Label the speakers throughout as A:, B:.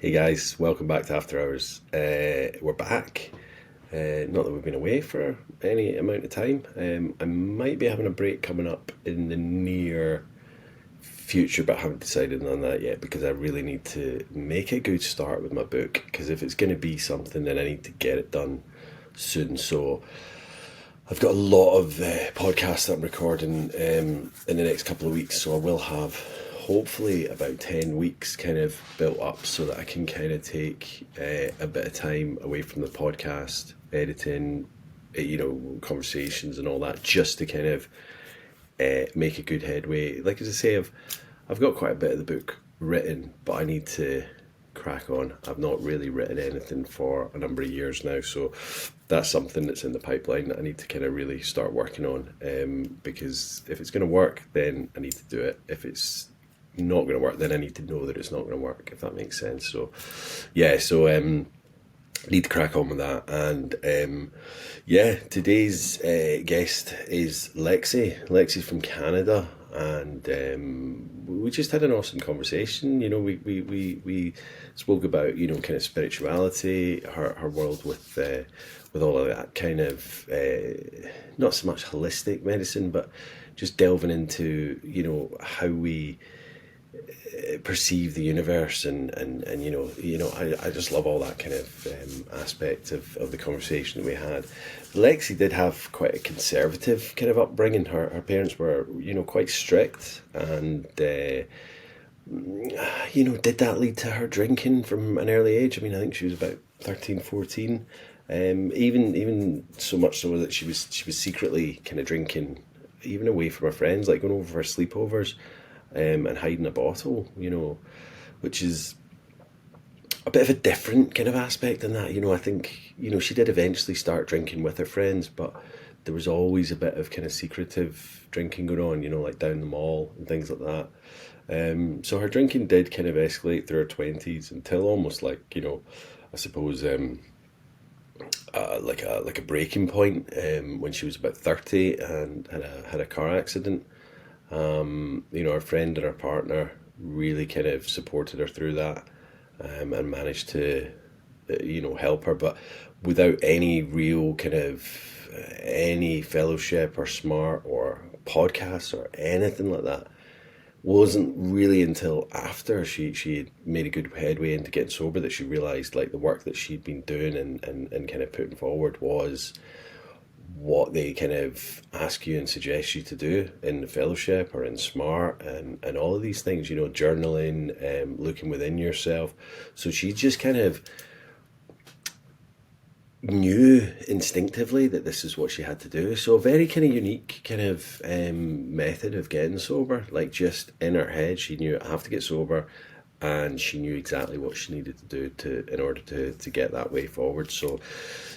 A: Hey guys, welcome back to After Hours. We're back. Not that we've been away for any amount of time. I might be having a break coming up in the near future, but I haven't decided on that yet because I really need to make a good start with my book. Because if it's going to be something, then I need to get it done soon. So I've got a lot of podcasts that I'm recording in the next couple of weeks, so I will have hopefully about 10 weeks kind of built up so that I can kind of take a bit of time away from the podcast, editing, conversations and all that, just to kind of make a good headway. Like as I say, I've got quite a bit of the book written, but I need to crack on. I've not really written anything for a number of years now, so that's something that's in the pipeline that I need to kind of really start working on. Because if it's going to work, then I need to do it. If it's not going to work, then I need to know that it's not going to work. If that makes sense. So, yeah. So need to crack on with that. And yeah, today's guest is Lexi. Lexi's from Canada, and we just had an awesome conversation. We spoke about kind of spirituality, her world with all of that kind of not so much holistic medicine, but just delving into how we perceive the universe and I just love all that kind of aspect of the conversation that we had. Lexi did have quite a conservative kind of upbringing. Her parents were quite strict, and did that lead to her drinking from an early age? I mean, I think she was about 13, 14. Even so much so that she was secretly kind of drinking even away from her friends, like going over for sleepovers, and hiding a bottle, which is a bit of a different kind of aspect in that. I think, she did eventually start drinking with her friends, but there was always a bit of kind of secretive drinking going on, like down the mall and things like that. So her drinking did kind of escalate through her 20s until almost like, I suppose, like a breaking point when she was about 30 and had a car accident. Her friend and her partner really kind of supported her through that, and managed to, help her, but without any real kind of any fellowship or smart or podcasts or anything like that. Wasn't really until after she had made a good headway into getting sober that she realised like the work that she'd been doing and kind of putting forward was what they kind of ask you and suggest you to do in the fellowship or in smart and all of these things, journaling, looking within yourself. So she just kind of knew instinctively that this is what she had to do. So a very kind of unique kind of method of getting sober. Like just in her head, she knew I have to get sober, and she knew exactly what she needed to do in order to get that way forward. So,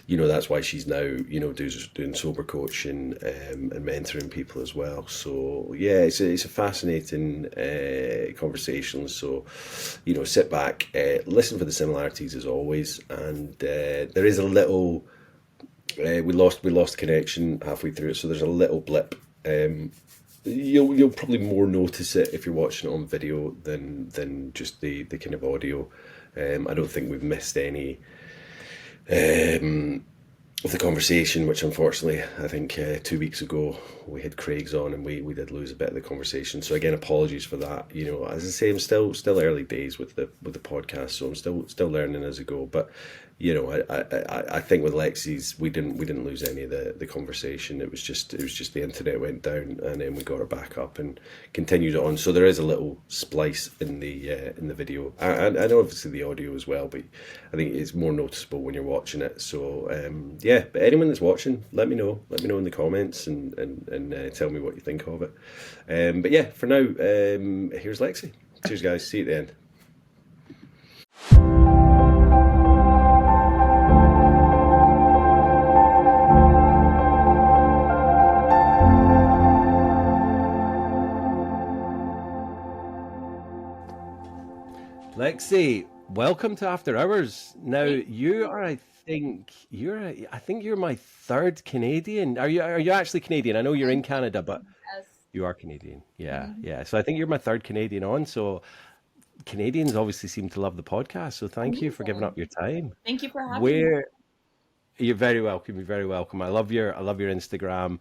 A: that's why she's now doing sober coaching, and mentoring people as well. So yeah, it's a fascinating conversation. So sit back, listen for the similarities as always, and there is a little we lost connection halfway through it, so there's a little blip. You'll probably more notice it if you're watching it on video than just the kind of audio. I don't think we've missed any of the conversation, which unfortunately I think 2 weeks ago we had Craig's on and we did lose a bit of the conversation. So again, apologies for that. As I say, I'm still early days with the podcast, so I'm still learning as I go. But I think with Lexi's we didn't lose any of the conversation. It was just the internet went down and then we got her back up and continued on. So there is a little splice in the video and obviously the audio as well, but I think it's more noticeable when you're watching it. So yeah, but anyone that's watching, let me know in the comments and tell me what you think of it. But yeah, for now, here's Lexi. Cheers guys, see you at the end. Lexi, welcome to After Hours. Now
B: Thank
A: you are,
B: you.
A: I think you're my third Canadian. Are you actually Canadian? I know you're
B: I
A: in Canada, but
B: yes.
A: you are Canadian. Yeah,
B: Mhm.
A: yeah. So I think you're my third Canadian on. So Canadians obviously seem to love the podcast, so thank you for giving
B: Amazing.
A: up your time.
B: Thank you for having me.
A: Where You're very welcome. You're very welcome. I love your Instagram,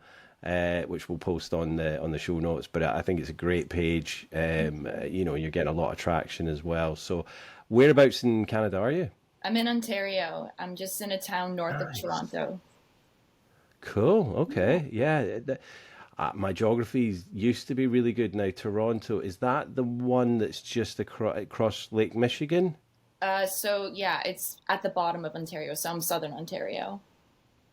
A: which we'll post on the show notes. But I think it's a great page. You're getting a lot of traction as well. So, whereabouts in Canada are you?
B: I'm in Ontario. I'm just in a town north of
A: Nice.
B: Toronto.
A: Cool.
B: Yeah.
A: Okay. Yeah. My geography used to be really good. Now, Toronto, is that the one that's just across Lake Michigan?
B: So yeah, it's at the bottom of Ontario, so I'm southern Ontario.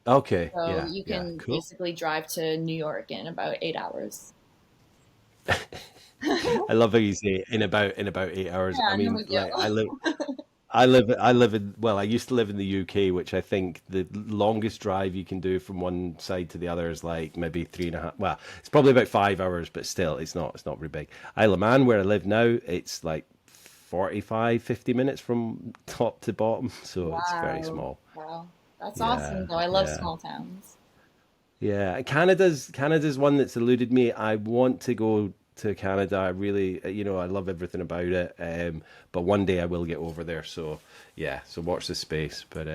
A: Okay.
B: So
A: Yeah.
B: you
A: Yeah.
B: can
A: Cool.
B: basically drive to New York in about 8 hours.
A: I love how you say in about 8 hours. I
B: Yeah, no
A: mean,
B: big
A: like
B: deal.
A: I live in, well, I used to live in the UK, which I think the longest drive you can do from one side to the other is like maybe 3.5. Well, it's probably about 5 hours, but still, it's not very big. Isle of Man, where I live now, it's like 45, 50 minutes from top to bottom, so it's very
B: Wow.
A: small.
B: Wow. That's awesome
A: Yeah,
B: though. I love
A: yeah.
B: small towns.
A: Yeah, Canada's one that's eluded me. I want to go to Canada. I really, I love everything about it. But one day I will get over there. So yeah, so watch the space. But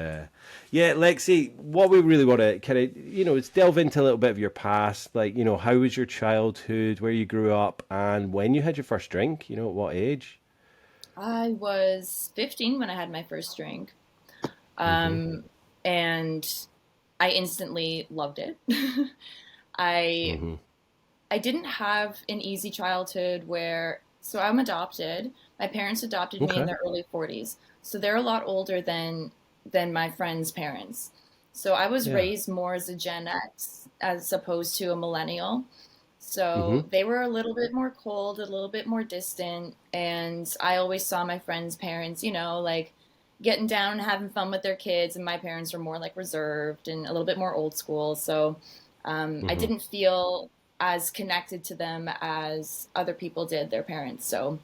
A: yeah, Lexi, what we really want to kind of, is delve into a little bit of your past. Like, how was your childhood, where you grew up, and when you had your first drink. At what age?
B: I was 15 when I had my first drink.
A: Hmm.
B: Um, and I instantly loved it. I
A: Hmm.
B: I didn't have an easy childhood where, so I'm adopted. My parents adopted me in
A: Okay.
B: their early 40s. So they're a lot older than my friends' parents. So I was
A: Yeah.
B: raised more as a Gen X as opposed to a millennial.
A: Hmm.
B: So they were a little bit more cold, a little bit more distant, and I always saw my friends' parents, like getting down and having fun with their kids, and my parents were more like reserved and a little bit more old school. So I
A: Hmm.
B: didn't feel as connected to them as other people did their parents. So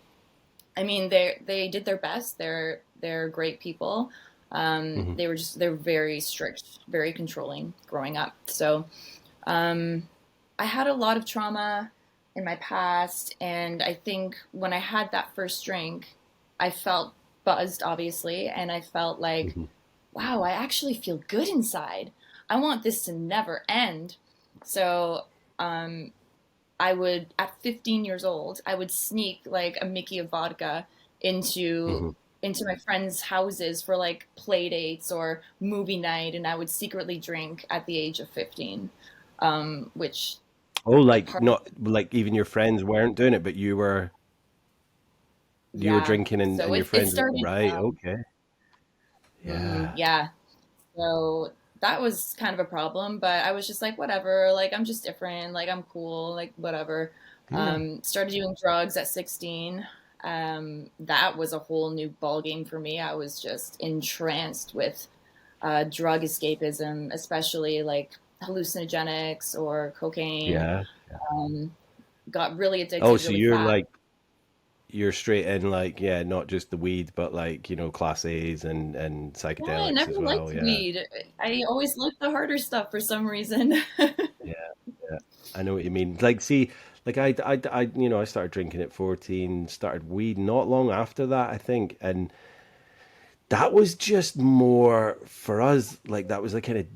B: I mean, they did their best. They're great people.
A: Hmm.
B: They're very strict, very controlling growing up. So um, I had a lot of trauma in my past, and I think when I had that first drink, I felt buzzed, obviously, and I felt like,
A: Hmm.
B: wow, I actually feel good inside. I want this to never end. So um, I would, at 15 years old, I would sneak like a Mickey of vodka into
A: Hmm.
B: into my friends' houses for like play dates or movie night, and I would secretly drink at the age of 15, which
A: Oh,
B: a
A: like
B: part of,
A: not like even your friends weren't doing it, but you were
B: yeah.
A: drinking and
B: So
A: your
B: it
A: friends were
B: started
A: right.
B: young.
A: Okay. Yeah.
B: Yeah. So that was kind of a problem, but I was just like, whatever, like I'm just different, like I'm cool, like whatever.
A: Yeah.
B: Started doing drugs at 16. That was a whole new ball game for me. I was just entranced with drug escapism, especially like hallucinogenics or cocaine.
A: Yeah.
B: Um, Got really
A: Oh,
B: addicted
A: so
B: really fast.
A: you're straight in like, yeah, not just the weed, but like, class A's and
B: Yeah, I
A: psychedelics
B: never
A: as
B: liked
A: well. Yeah.
B: weed. I always liked the harder stuff for some reason.
A: Yeah. Yeah. I know what you mean. Like, see, like I started drinking at 14, started weed not long after that, I think. And that was just more for us, like that was a kind of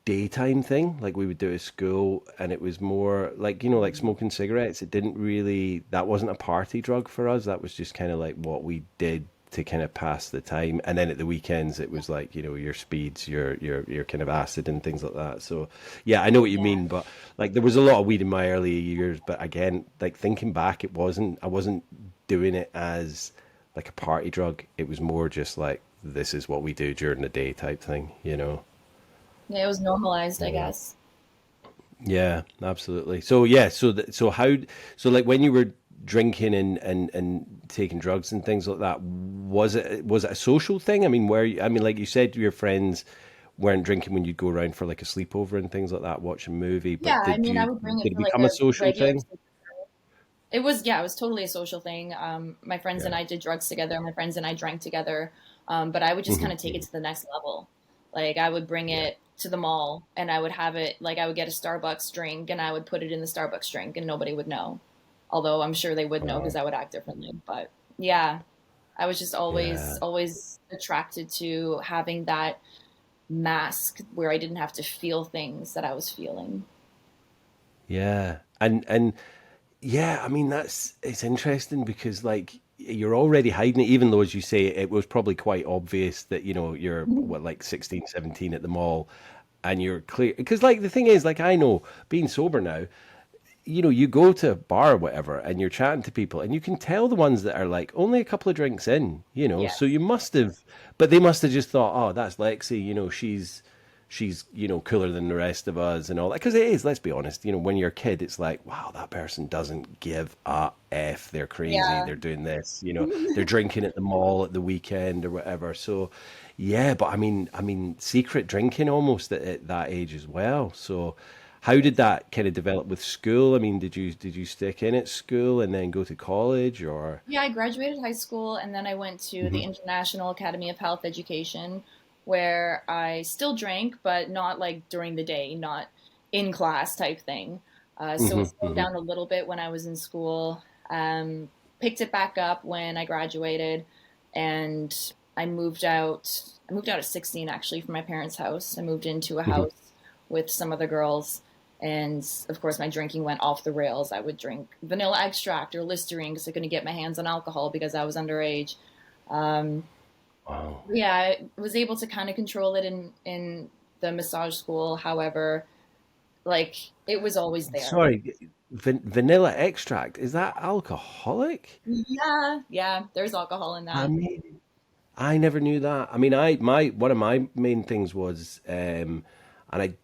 A: daytime thing. Like we would do it at school, and it was more like, like smoking cigarettes. It didn't really, that wasn't a party drug for us. That was just kind of like what we did to kind of pass the time. And then at the weekends, it was like, your speeds, your kind of acid and things like that. So yeah, I know what you
B: Yeah.
A: mean, but like there was a lot of weed in my early years, but again, like thinking back, I wasn't doing it as like a party drug. It was more just like this is what we do during the day type thing.
B: Yeah, it was normalized, I
A: Yeah.
B: guess.
A: Yeah, absolutely. So yeah, so like when you were drinking and taking drugs and things like that, was it a social thing? I mean, like you said, your friends weren't drinking when you'd go around for like a sleepover and things like that, watch a movie,
B: Yeah,
A: but
B: I
A: did
B: mean, I
A: you
B: would bring it
A: did it
B: for like
A: become a
B: a
A: social
B: regular.
A: thing?
B: It was, yeah, it was totally a social thing. My friends and
A: Yeah.
B: I did drugs together. My friends and I drank together. But I would just kind
A: Hmm.
B: of take it
A: Hmm.
B: to the next level. Like I would bring
A: Yeah.
B: it to the mall and I would have it like I would get a Starbucks drink and I would put it in the Starbucks drink and nobody would know. Although I'm sure they would know because
A: Wow.
B: I would act differently. But yeah. I was just
A: Yeah.
B: always attracted to having that mask where I didn't have to feel things that I was feeling.
A: Yeah. And yeah, I mean that's it's interesting because like you're already hiding it, even though as you say it was probably quite obvious that, you're what, like 16, 17 at the mall, and you're clear because like the thing is, like I know being sober now, you go to a bar or whatever and you're chatting to people and you can tell the ones that are like only a couple of drinks in, so
B: Yes.
A: you must have, but they must have just thought, oh, that's Lexi, she's, cooler than the rest of us and all that. Because it is, let's be honest, when you're a kid, it's like, wow, that person doesn't give a F. They're crazy.
B: Yeah.
A: They're doing this, they're drinking at the mall at the weekend or whatever. So, yeah, but I mean, secret drinking almost at that age as well. So, how did
B: Yes.
A: that kind of develop with school? I mean, did you stick in at school and then go to college or?
B: Yeah, I graduated high school and then I went to the
A: Hmm.
B: International Academy of Health Education where I still drank, but not like during the day, not in class type thing. So it
A: Hmm.
B: slowed
A: Hmm.
B: down a little bit when I was in school. Picked it back up when I graduated, and I moved out. I moved out at 16 actually from my parents' house. I moved into a
A: Hmm.
B: house with some other girls, and of course, my drinking went off the rails. I would drink vanilla extract or Listerine because I couldn't get my hands on alcohol because I was underage. Um,
A: Wow.
B: yeah, I was able to kind of control it in the massage school. However, like it was always there.
A: Sorry, vanilla extract, is that alcoholic?
B: Yeah, yeah. There's alcohol in
A: I
B: that.
A: mean, I never knew that. I mean, my one of my main things was, and I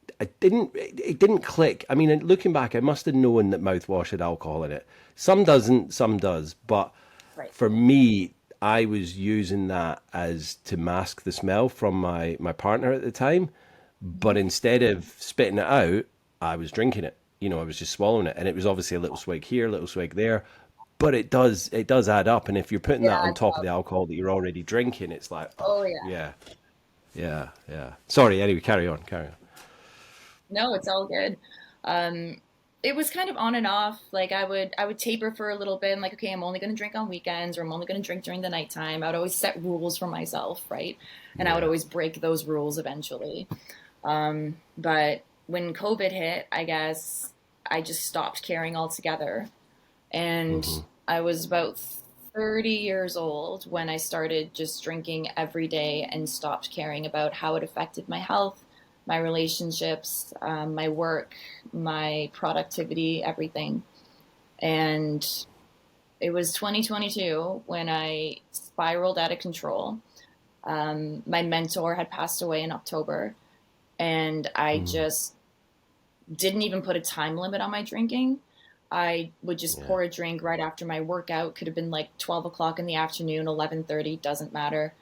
A: didn't, it didn't click. I mean, looking back, I must have known that mouthwash had alcohol in it. Some doesn't, some does. But
B: Right.
A: for me, I was using that as to mask the smell from my partner at the time. But
B: Mhm.
A: instead of spitting it out, I was drinking it. I was just swallowing it, and it was obviously a little swig here, a little swig there, but it does add up. And if you're putting that
B: Yeah.
A: on top of the alcohol that you're already drinking, it's like, oh
B: Oh yeah.
A: yeah, yeah, yeah. Sorry. Anyway, carry on, carry on.
B: No, it's all good. Um, it was kind of on and off. Like I would taper for a little bit and like, okay, I'm only going to drink on weekends or I'm only going to drink during the nighttime. I would always set rules for myself, right? And I would
A: Yeah.
B: always break those rules eventually. But when COVID hit, I guess I just stopped caring altogether. And
A: Hmm.
B: I was about 30 years old when I started just drinking every day and stopped caring about how it affected my health, my relationships, my work, my productivity, everything. And it was 2022 when I spiraled out of control. My mentor had passed away in October, and I
A: Hmm.
B: just didn't even put a time limit on my drinking. I would just
A: Yeah.
B: pour a drink right after my workout. Could have been like 12 o'clock in the afternoon, 11:30, doesn't matter.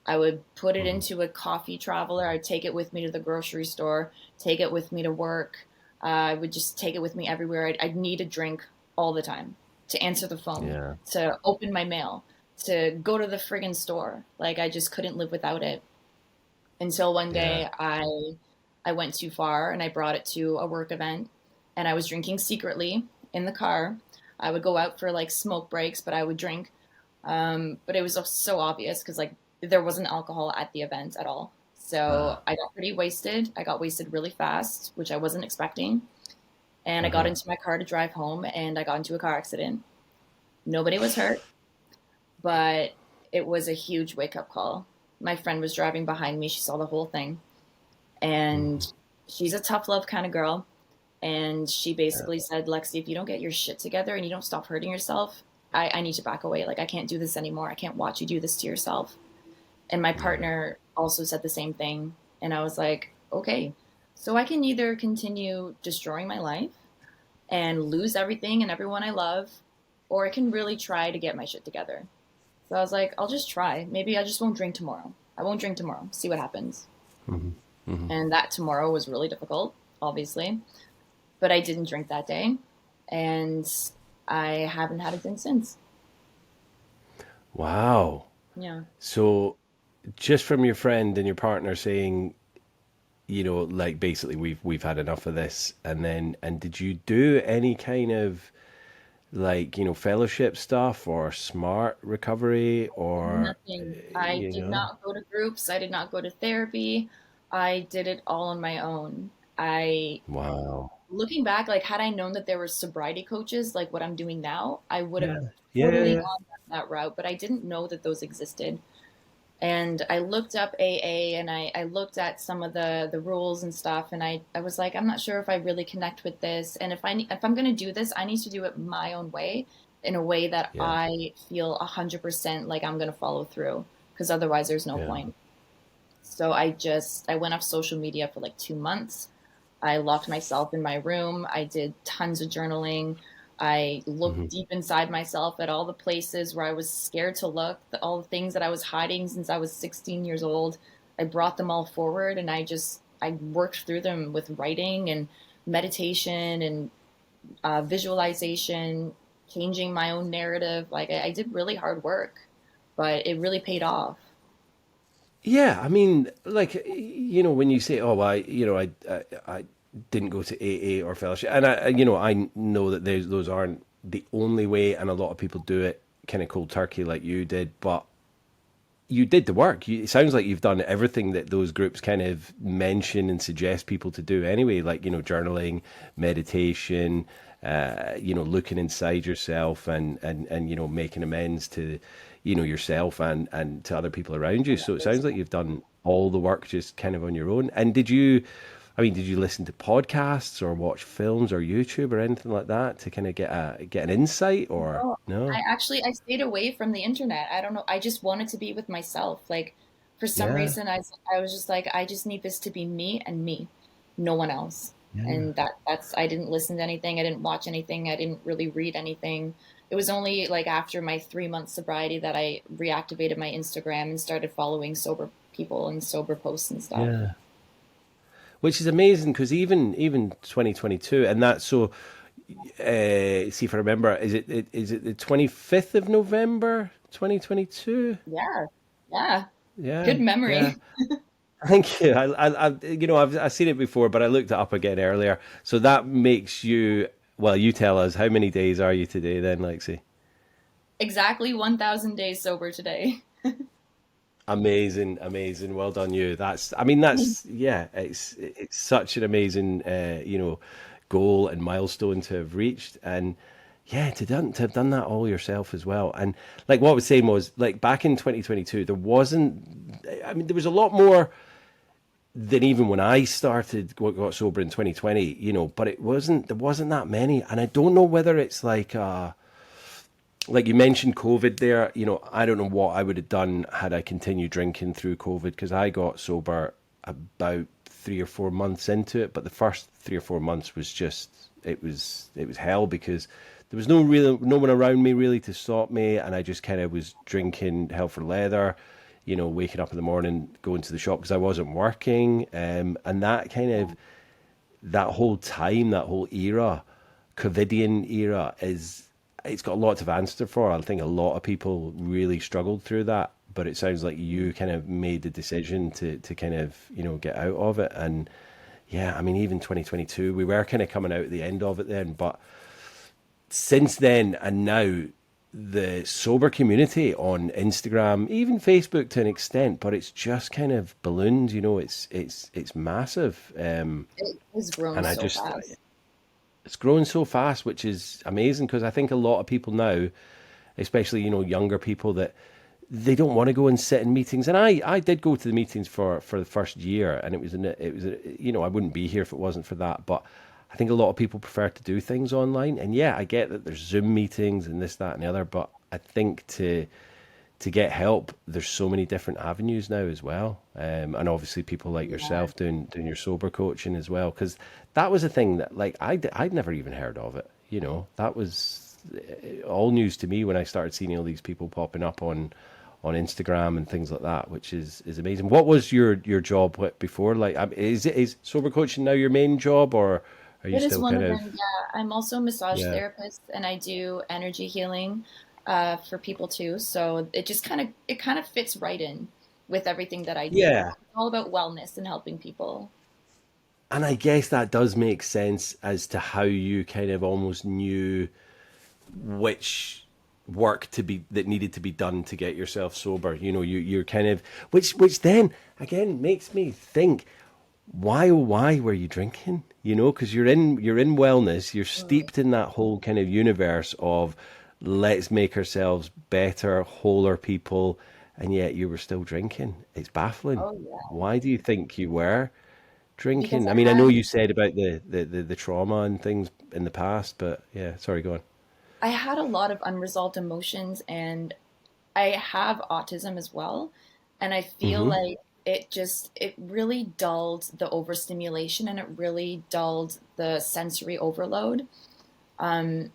B: I would put it
A: Hmm.
B: into a coffee traveler. I'd take it with me to the grocery store, take it with me to work. I would just take it with me everywhere. I'd need a drink all the time to answer the phone,
A: Yeah.
B: to open my mail, to go to the friggin' store. Like I just couldn't live without it until one
A: Yeah.
B: day I went too far and I brought it to a work event and I was drinking secretly in the car. I would go out for like smoke breaks, but I would drink. But it was so obvious because like there wasn't alcohol at the event at all. So
A: Ah.
B: I got pretty wasted. I got wasted really fast, which I wasn't expecting. And I got
A: Uh-huh.
B: into my car to drive home and I got into a car accident. Nobody was hurt, but it was a huge wake up call. My friend was driving behind me. She saw the whole thing and she's a tough love kind of girl. And she
A: Yeah.
B: basically said, Lexi, if you don't get your shit together and you don't stop hurting yourself, I need to back away. Like, I can't do this anymore. I can't watch you do this to yourself. And my
A: Yeah.
B: partner also said the same thing. And I was like, okay, so I can either continue destroying my life and lose everything and everyone I love, or I can really try to get my shit together. So I was like, I'll just try. Maybe I just won't drink tomorrow. I won't drink tomorrow. See what happens.
A: Hmm. Hmm.
B: And that tomorrow was really difficult, obviously. But I didn't drink that day, and I haven't had a drink since.
A: Wow.
B: Yeah.
A: So just from your friend and your partner saying, like basically we've had enough of this, and did you do any kind of like, fellowship stuff or smart recovery or,
B: Nothing. I
A: you
B: did
A: know?
B: not go to groups. I did not go to therapy. I did it all on my own. I
A: Wow.
B: Looking back, like had I known that there were sobriety coaches like what I'm doing now, I would have
A: Yeah. Yeah, yeah,
B: totally
A: yeah.
B: gone down that route, but I didn't know that those existed. And I looked up AA and I looked at some of the rules and stuff, and I was like, I'm not sure if I really connect with this. And if I'm gonna do this, I need to do it my own way, in a way that
A: Yeah.
B: I feel 100% like I'm gonna follow through, because otherwise there's no
A: Yeah.
B: point. So I went off social media for like 2 months. I locked myself in my room. I did tons of journaling. I looked
A: Hmm.
B: deep inside myself at all the places where I was scared to look, all the things that I was hiding since I was 16 years old. I brought them all forward, and I worked through them with writing and meditation and visualization, changing my own narrative. Like I did really hard work, but it really paid off.
A: Yeah, I mean, like, when you say, "Oh, I didn't go to AA or fellowship," and I know that those aren't the only way, and a lot of people do it kind of cold turkey like you did, but you did the work. It sounds like you've done everything that those groups kind of mention and suggest people to do anyway, like, journaling, meditation, looking inside yourself and making amends to, yourself and to other people around you. So it sounds like you've done all the work just kind of on your own. And did you listen to podcasts or watch films or YouTube or anything like that to kind of get an insight or
B: No,
A: no?
B: I stayed away from the internet. I don't know. I just wanted to be with myself. Like for some
A: Yeah.
B: reason, I was just like, I just need this to be me and me, no one else.
A: Yeah.
B: And that's I didn't listen to anything. I didn't watch anything. I didn't really read anything. It was only like after my 3 month sobriety that I reactivated my Instagram and started following sober people and sober posts and stuff.
A: Yeah. Which is amazing because even 2022, and that's so. See if I remember. Is it the 25th of November 2022?
B: Yeah, yeah.
A: Yeah,
B: Good
A: yeah.
B: memory.
A: Thank you. I've seen it before, but I looked it up again earlier. So that makes you. Well, you tell us how many days are you today then, Lexi?
B: Exactly 1,000 days sober today.
A: Amazing, amazing. Well done, you. I mean, yeah. It's such an amazing, goal and milestone to have reached, and yeah, to have done that all yourself as well. And like what I was saying was, like back in 2022, there wasn't. I mean, there was a lot more than even when I started got sober in 2020. But there wasn't that many, and I don't know whether it's like you mentioned COVID there. I don't know what I would have done had I continued drinking through COVID because I got sober about 3 or 4 months into it, but the first 3 or 4 months was just it was hell because there was no one around me really to stop me, and I just kind of was drinking hell for leather, waking up in the morning, going to the shop because I wasn't working, and that kind of that whole time, that whole era, COVIDian era, it's got a lot to answer for. I think a lot of people really struggled through that, but it sounds like you kind of made the decision to kind of get out of it. And yeah, I mean, even 2022, we were kind of coming out at the end of it then, but since then and now, the sober community on Instagram, even Facebook to an extent, but it's just kind of ballooned. It's massive,
B: It has grown
A: and I
B: so
A: just
B: fast.
A: it's growing so fast, which is amazing because I think a lot of people now, especially younger people, that they don't want to go and sit in meetings. And I did go to the meetings for the first year, and I wouldn't be here if it wasn't for that. But I think a lot of people prefer to do things online. And yeah, I get that there's Zoom meetings and this, that, and the other. But I think to get help, there's so many different avenues now as well, and obviously people like
B: Yeah.
A: yourself doing your sober coaching as well, because that was a thing that like I'd never even heard of it. That was all news to me when I started seeing all these people popping up on Instagram and things like that, which is amazing. What was your job before? Like, is sober coaching now your main job, or are you
B: It is
A: still
B: one
A: kind
B: of
A: of
B: them. Yeah, I'm also a massage
A: yeah
B: therapist, and I do energy healing for people too. So it kind of fits right in with everything that I do.
A: yeah?
B: It's all about wellness and helping people.
A: And I guess that does make sense as to how you kind of almost knew which work to be that needed to be done to get yourself sober. You're kind of which then again makes me think, why were you drinking? Because you're in wellness, you're
B: Mm.
A: steeped in that whole kind of universe of let's make ourselves better, wholer people, and yet you were still drinking. It's baffling.
B: Oh yeah,
A: Why do you think you were
B: because
A: drinking? I mean, I know you said about the trauma and things in the past, but yeah, sorry, go on.
B: I had a lot of unresolved emotions, and I have autism as well, and I feel
A: Mm-hmm.
B: like it really dulled the overstimulation, and it really dulled the sensory overload. Um,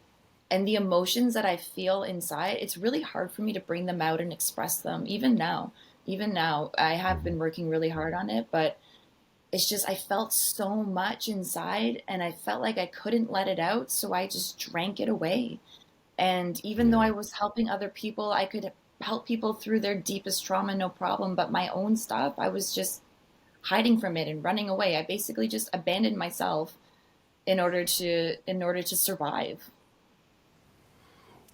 B: and the emotions that I feel inside, it's really hard for me to bring them out and express them. Even now, I have been working really hard on it, but it's just I felt so much inside, and I felt like I couldn't let it out, so I just drank it away. And even though
A: Yeah.
B: I was helping other people, I could help people through their deepest trauma, no problem. But my own stuff, I was just hiding from it and running away. I basically just abandoned myself in order to survive.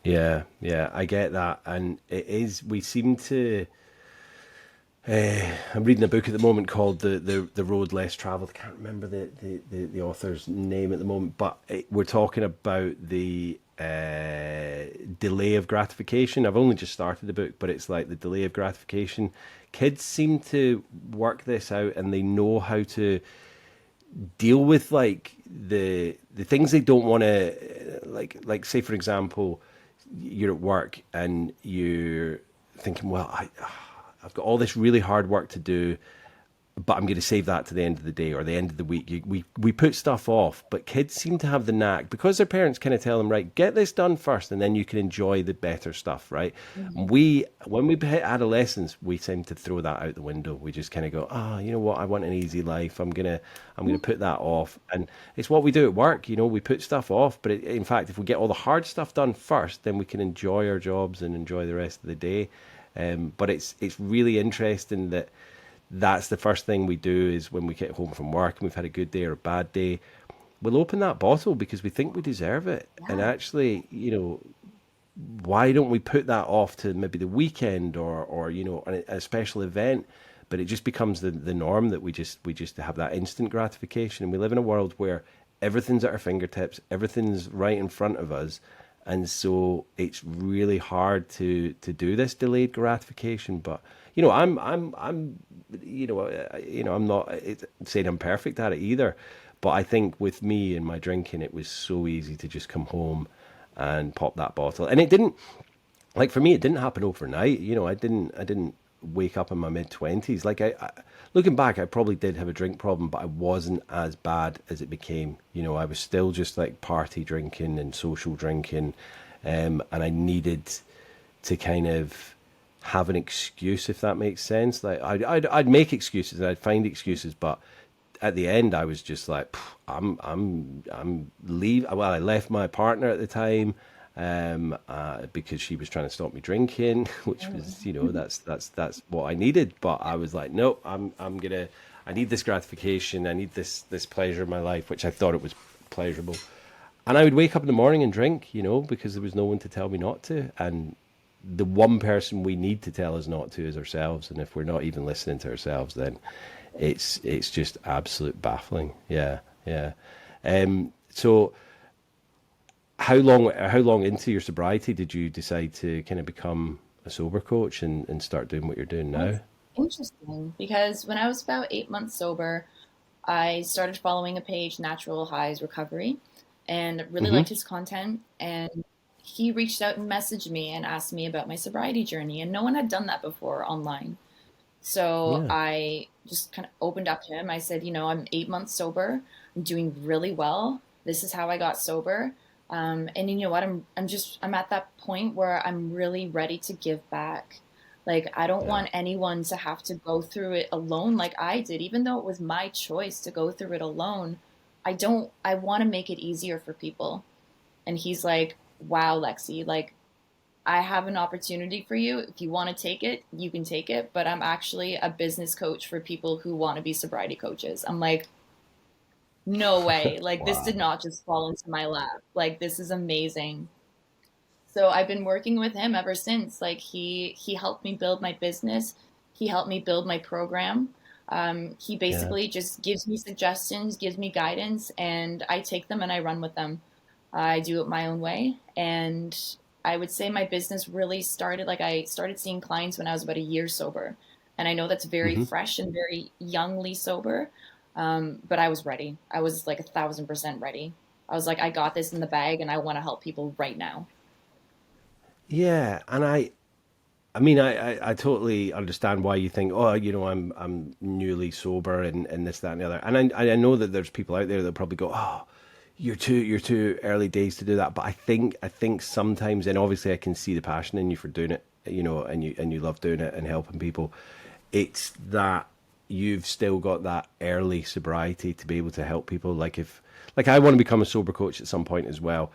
A: Yeah, yeah, I get that, and it is. We seem to. I'm reading a book at the moment called the Road Less Traveled. I can't remember the author's name at the moment, but we're talking about the delay of gratification. I've only just started the book, but it's like the delay of gratification. Kids seem to work this out, and they know how to deal with like the things they don't want to like say for example you're at work and you're thinking, well, I've got all this really hard work to do, but I'm going to save that to the end of the day or the end of the week. We put stuff off, but kids seem to have the knack because their parents kind of tell them, right, get this done first, and then you can enjoy the better stuff, right?
B: Mhm.
A: When we hit adolescence, we seem to throw that out the window. We just kind of go, you know what, I want an easy life. I'm gonna put that off, and it's what we do at work. We put stuff off, but in fact, if we get all the hard stuff done first, then we can enjoy our jobs and enjoy the rest of the day. But it's really interesting that that's the first thing we do is when we get home from work and we've had a good day or a bad day, we'll open that bottle because we think we deserve it. And
B: Yeah.
A: actually, why don't we put that off to maybe the weekend or a special event? But it just becomes the norm that we just have that instant gratification. And we live in a world where everything's at our fingertips, everything's right in front of us. And so it's really hard to do this delayed gratification. But I'm not saying I'm perfect at it either. But I think with me and my drinking, it was so easy to just come home and pop that bottle. And it didn't, like for me, it didn't happen overnight. I didn't wake up in my mid 20s. Like looking back, I probably did have a drink problem, but I wasn't as bad as it became. I was still just like party drinking and social drinking, and I needed to kind of have an excuse, if that makes sense. Like I'd make excuses and I'd find excuses, but at the end I was just like, I'm leave. Well, I left my partner at the time because she was trying to stop me drinking, which was,
B: Mm.
A: that's what I needed. But I was like, no, I need this gratification. I need this pleasure in my life, which I thought it was pleasurable. And I would wake up in the morning and drink, because there was no one to tell me not to. And the one person we need to tell us not to is ourselves. And if we're not even listening to ourselves, then it's just absolute baffling. Yeah, yeah. So how long into your sobriety did you decide to kind of become a sober coach and start doing what you're doing now?
B: That's interesting because when I was about 8 months sober, I started following a page, Natural Highs Recovery, and really
A: Mm-hmm.
B: liked his content. And he reached out and messaged me and asked me about my sobriety journey. And no one had done that before online. So
A: Yeah.
B: I just kind of opened up to him. I said, I'm 8 months sober. I'm doing really well. This is how I got sober. And you know what? I'm at that point where I'm really ready to give back. Like, I don't
A: Yeah.
B: want anyone to have to go through it alone like I did, even though it was my choice to go through it alone. I want to make it easier for people. And he's like, wow, Lexi, like, I have an opportunity for you. If you want to take it, you can take it. But I'm actually a business coach for people who want to be sobriety coaches. I'm like, no way. Like, this did
A: Wow.
B: not just fall into my lap. Like, this is amazing. So I've been working with him ever since. Like he helped me build my business. He helped me build my program. He
A: Yeah.
B: basically just gives me suggestions, gives me guidance, and I take them and I run with them. I do it my own way. And I would say my business really started, like I started seeing clients when I was about a year sober. And I know that's very
A: Hmm.
B: fresh and very youngly sober. But I was ready. I was like 1,000% ready. I was like, I got this in the bag and I want to help people right now.
A: Yeah, and I mean, I totally understand why you think, oh, I'm newly sober and this, that, and the other. And I know that there's people out there that probably go, oh, you're too early days to do that. But I think sometimes, and obviously I can see the passion in you for doing it, and you love doing it and helping people. It's that you've still got that early sobriety to be able to help people. Like I want to become a sober coach at some point as well,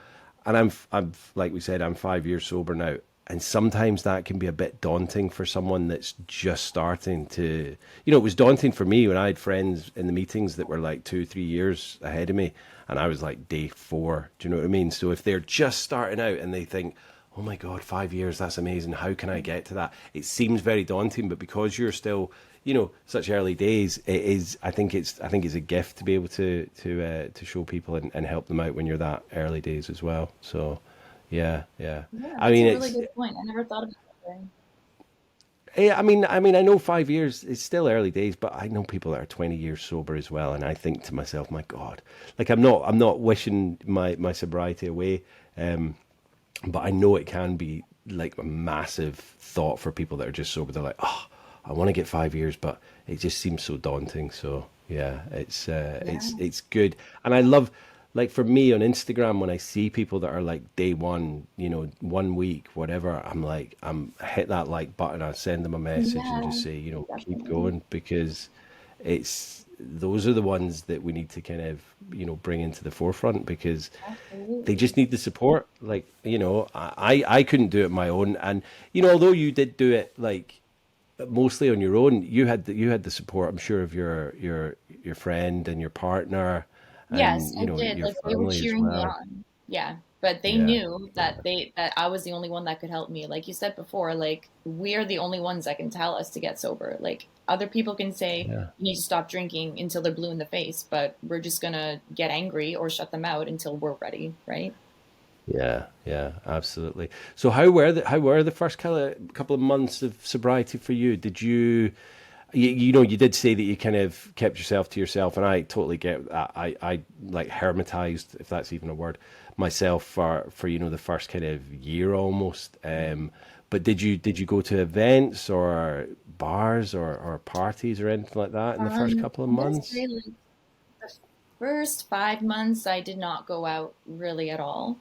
A: and I'm like we said, I'm 5 years sober now, and sometimes that can be a bit daunting for someone that's just starting to. It was daunting for me when I had friends in the meetings that were like 2, 3 years ahead of me, and I was like day 4. Do you know what I mean? So if they're just starting out and they think, oh my God, 5 years, that's amazing. How can I get to that? It seems very daunting, but because you're still, such early days, it is. I think it's a gift to be able to show people and help them out when you're that early days as well. So, yeah, yeah.
B: Yeah,
A: I
B: that's
A: mean,
B: a really
A: it's.
B: good point. I never thought of it that way.
A: I mean, I know 5 years is still early days, but I know people that are 20 years sober as well, and I think to myself, my God, like I'm not wishing my sobriety away. Um, but I know it can be like a massive thought for people that are just sober. They're like, oh, I want to get 5 years, but it just seems so daunting. So yeah, it's uh,
B: Yeah.
A: it's it's good, and I love, like for me on Instagram when I see people that are like day one, 1 week, whatever. I'm like, hit that like button. I send them a message and just
B: Yeah,
A: say, keep
B: definitely.
A: going because those are the ones that we need to kind of bring into the forefront because they
B: Absolutely.
A: just need the support. Like, I couldn't do it my own. And, although you did do it like mostly on your own, you had the support, I'm sure, of your friend and your partner
B: Yes,
A: and,
B: I did.
A: your
B: Like they were
A: family as
B: cheering me
A: well.
B: on. Yeah, but they
A: Yeah.
B: knew that that I was the only one that could help me. Like you said before, like we're the only ones that can tell us to get sober. Like other people can say
A: Yeah.
B: you need to stop drinking until they're blue in the face, but we're just gonna get angry or shut them out until we're ready, right?
A: Yeah, yeah, absolutely. So how were the first couple of months of sobriety for you? Did you did say that you kind of kept yourself to yourself, and I totally get that. I like hermetized, if that's even a word, myself for the first kind of year almost. But did you go to events or bars or parties or anything like that in the first couple of
B: I'm gonna
A: months?
B: say like the first 5 months I did not go out really at all.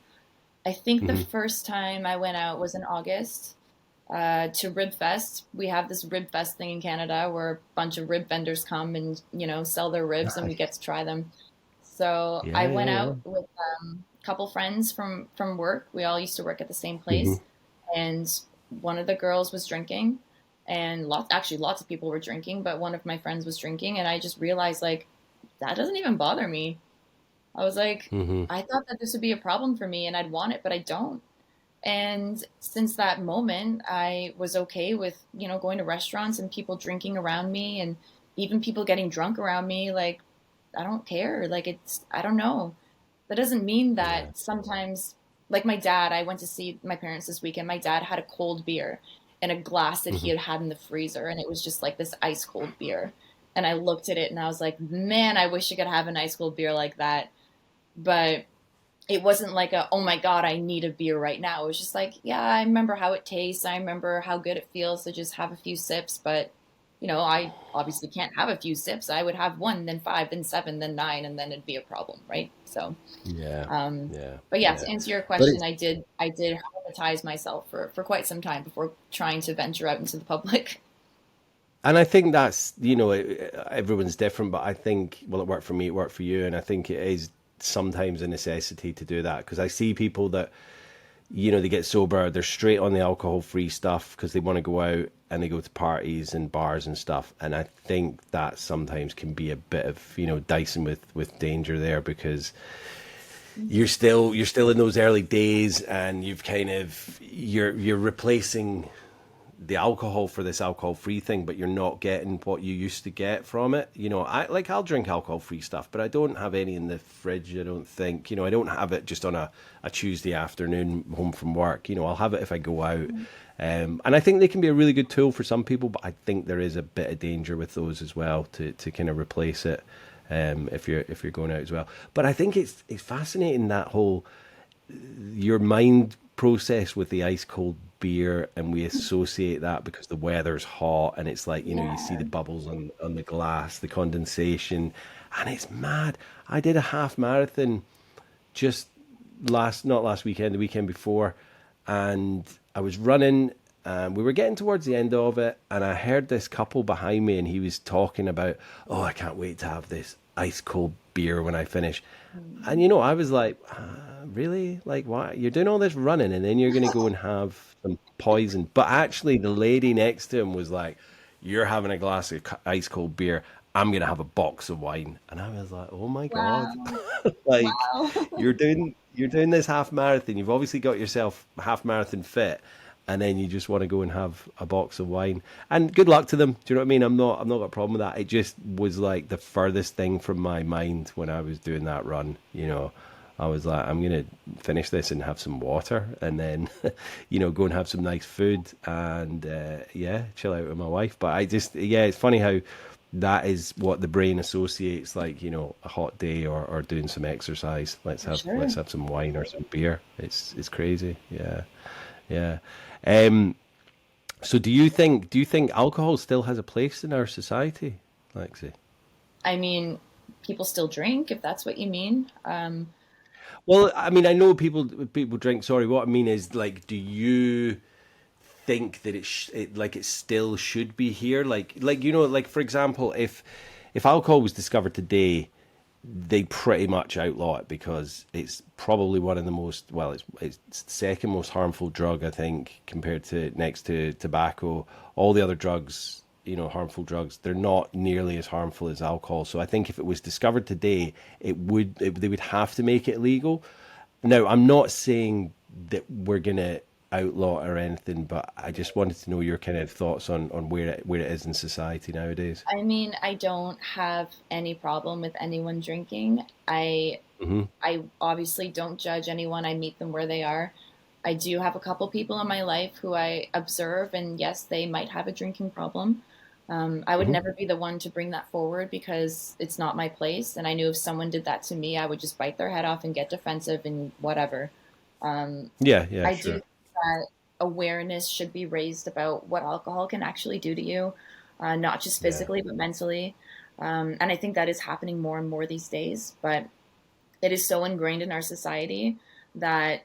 B: I think the
A: Hmm.
B: first time I went out was in August to Rib Fest. We have this Rib Fest thing in Canada where a bunch of rib vendors come and, sell their ribs and we get to try them. So I
A: Yeah, yeah,
B: went
A: yeah.
B: out with a couple friends from work. We all used to work at the same
A: Hmm.
B: place, and one of the girls was drinking, and lots of people were drinking, but one of my friends was drinking, and I just realized like that doesn't even bother me. I was like,
A: Hmm.
B: I thought that this would be a problem for me, and I'd want it, but I don't. And since that moment, I was okay with, going to restaurants and people drinking around me and even people getting drunk around me. Like, I don't care. Like, I don't know. That doesn't mean
A: Yeah.
B: that sometimes, like my dad, I went to see my parents this weekend. My dad had a cold beer in a glass that he
A: Hmm.
B: had in the freezer, and it was just like this ice cold beer. And I looked at it and I was like, man, I wish I could have an ice cold beer like that. But it wasn't like oh my God, I need a beer right now. It was just like, yeah, I remember how it tastes. I remember how good it feels to just have a few sips. But, I obviously can't have a few sips. I would have one, then five, then seven, then nine, and then it'd be a problem. Right. So,
A: Yeah.
B: um,
A: Yeah.
B: but yeah,
A: Yeah.
B: to answer your
A: But
B: question,
A: it's
B: I did hermetize myself for quite some time before trying to venture out into the public.
A: And I think that's, everyone's different, but I think, well, it worked for me, it worked for you. And I think it is sometimes a necessity to do that because I see people that, they get sober, they're straight on the alcohol free stuff because they want to go out and they go to parties and bars and stuff. And I think that sometimes can be a bit of, dicing with danger there because you're still in those early days, and you're replacing the alcohol for this alcohol free thing, but you're not getting what you used to get from it. I'll drink alcohol free stuff, but I don't have any in the fridge. I don't think, I don't have it just on a Tuesday afternoon home from work. I'll have it if I go out. And I think they can be a really good tool for some people, but I think there is a bit of danger with those as well to kind of replace it, if you're going out as well. But I think it's fascinating, that whole your mind process with the ice cold beer, and we associate that because the weather's hot, and it's like, you see
B: Yeah.
A: the bubbles on the glass, the condensation, and it's mad. I did a half marathon just not last weekend, the weekend before, and I was running. We were getting towards the end of it, and I heard this couple behind me, and he was talking about, "Oh, I can't wait to have this ice cold beer when I finish." And
B: Mm.
A: I was like, "Really? Like, why? You're doing all this running, and then you're going to go and have some poison?" But actually, the lady next to him was like, "You're having a glass of ice cold beer. I'm going to have a box of wine." And I was like, "Oh my God!"
B: Wow.
A: Like,
B: Wow.
A: you're doing this half marathon. You've obviously got yourself half marathon fit, and then you just want to go and have a box of wine. And good luck to them. Do you know what I mean? I'm not got a problem with that. It just was like the furthest thing from my mind when I was doing that run. I was like, I'm gonna finish this and have some water, and then, go and have some nice food, and yeah, chill out with my wife. But yeah, it's funny how that is what the brain associates, like, a hot day, or doing some exercise. Let's
B: For
A: have
B: sure.
A: let's have some wine or some beer. It's crazy. Yeah, yeah. Um, so do you think alcohol still has a place in our society, Lexi?
B: I mean, people still drink, if that's what you mean.
A: Well, I mean, I know people drink. Sorry, what I mean is, like, do you think that it still should be here? Like, for example, if alcohol was discovered today, they pretty much outlaw it because it's probably one of the most, well, it's the second most harmful drug, I think, compared to, next to tobacco. All the other drugs, harmful drugs, they're not nearly as harmful as alcohol. So I think if it was discovered today, they would have to make it illegal. Now, I'm not saying that we're gonna outlaw it or anything, but I just wanted to know your kind of thoughts on where it is in society nowadays.
B: I mean, I don't have any problem with anyone drinking.
A: Hmm.
B: I obviously don't judge anyone. I meet them where they are. I do have a couple people in my life who I observe, and yes, they might have a drinking problem. I would
A: Hmm.
B: never be the one to bring that forward because it's not my place. And I knew if someone did that to me, I would just bite their head off and get defensive and whatever. Um,
A: Yeah, yeah,
B: I do
A: sure.
B: think that awareness should be raised about what alcohol can actually do to you, not just
A: Yeah.
B: physically, but mentally. And I think that is happening more and more these days. But it is so ingrained in our society that,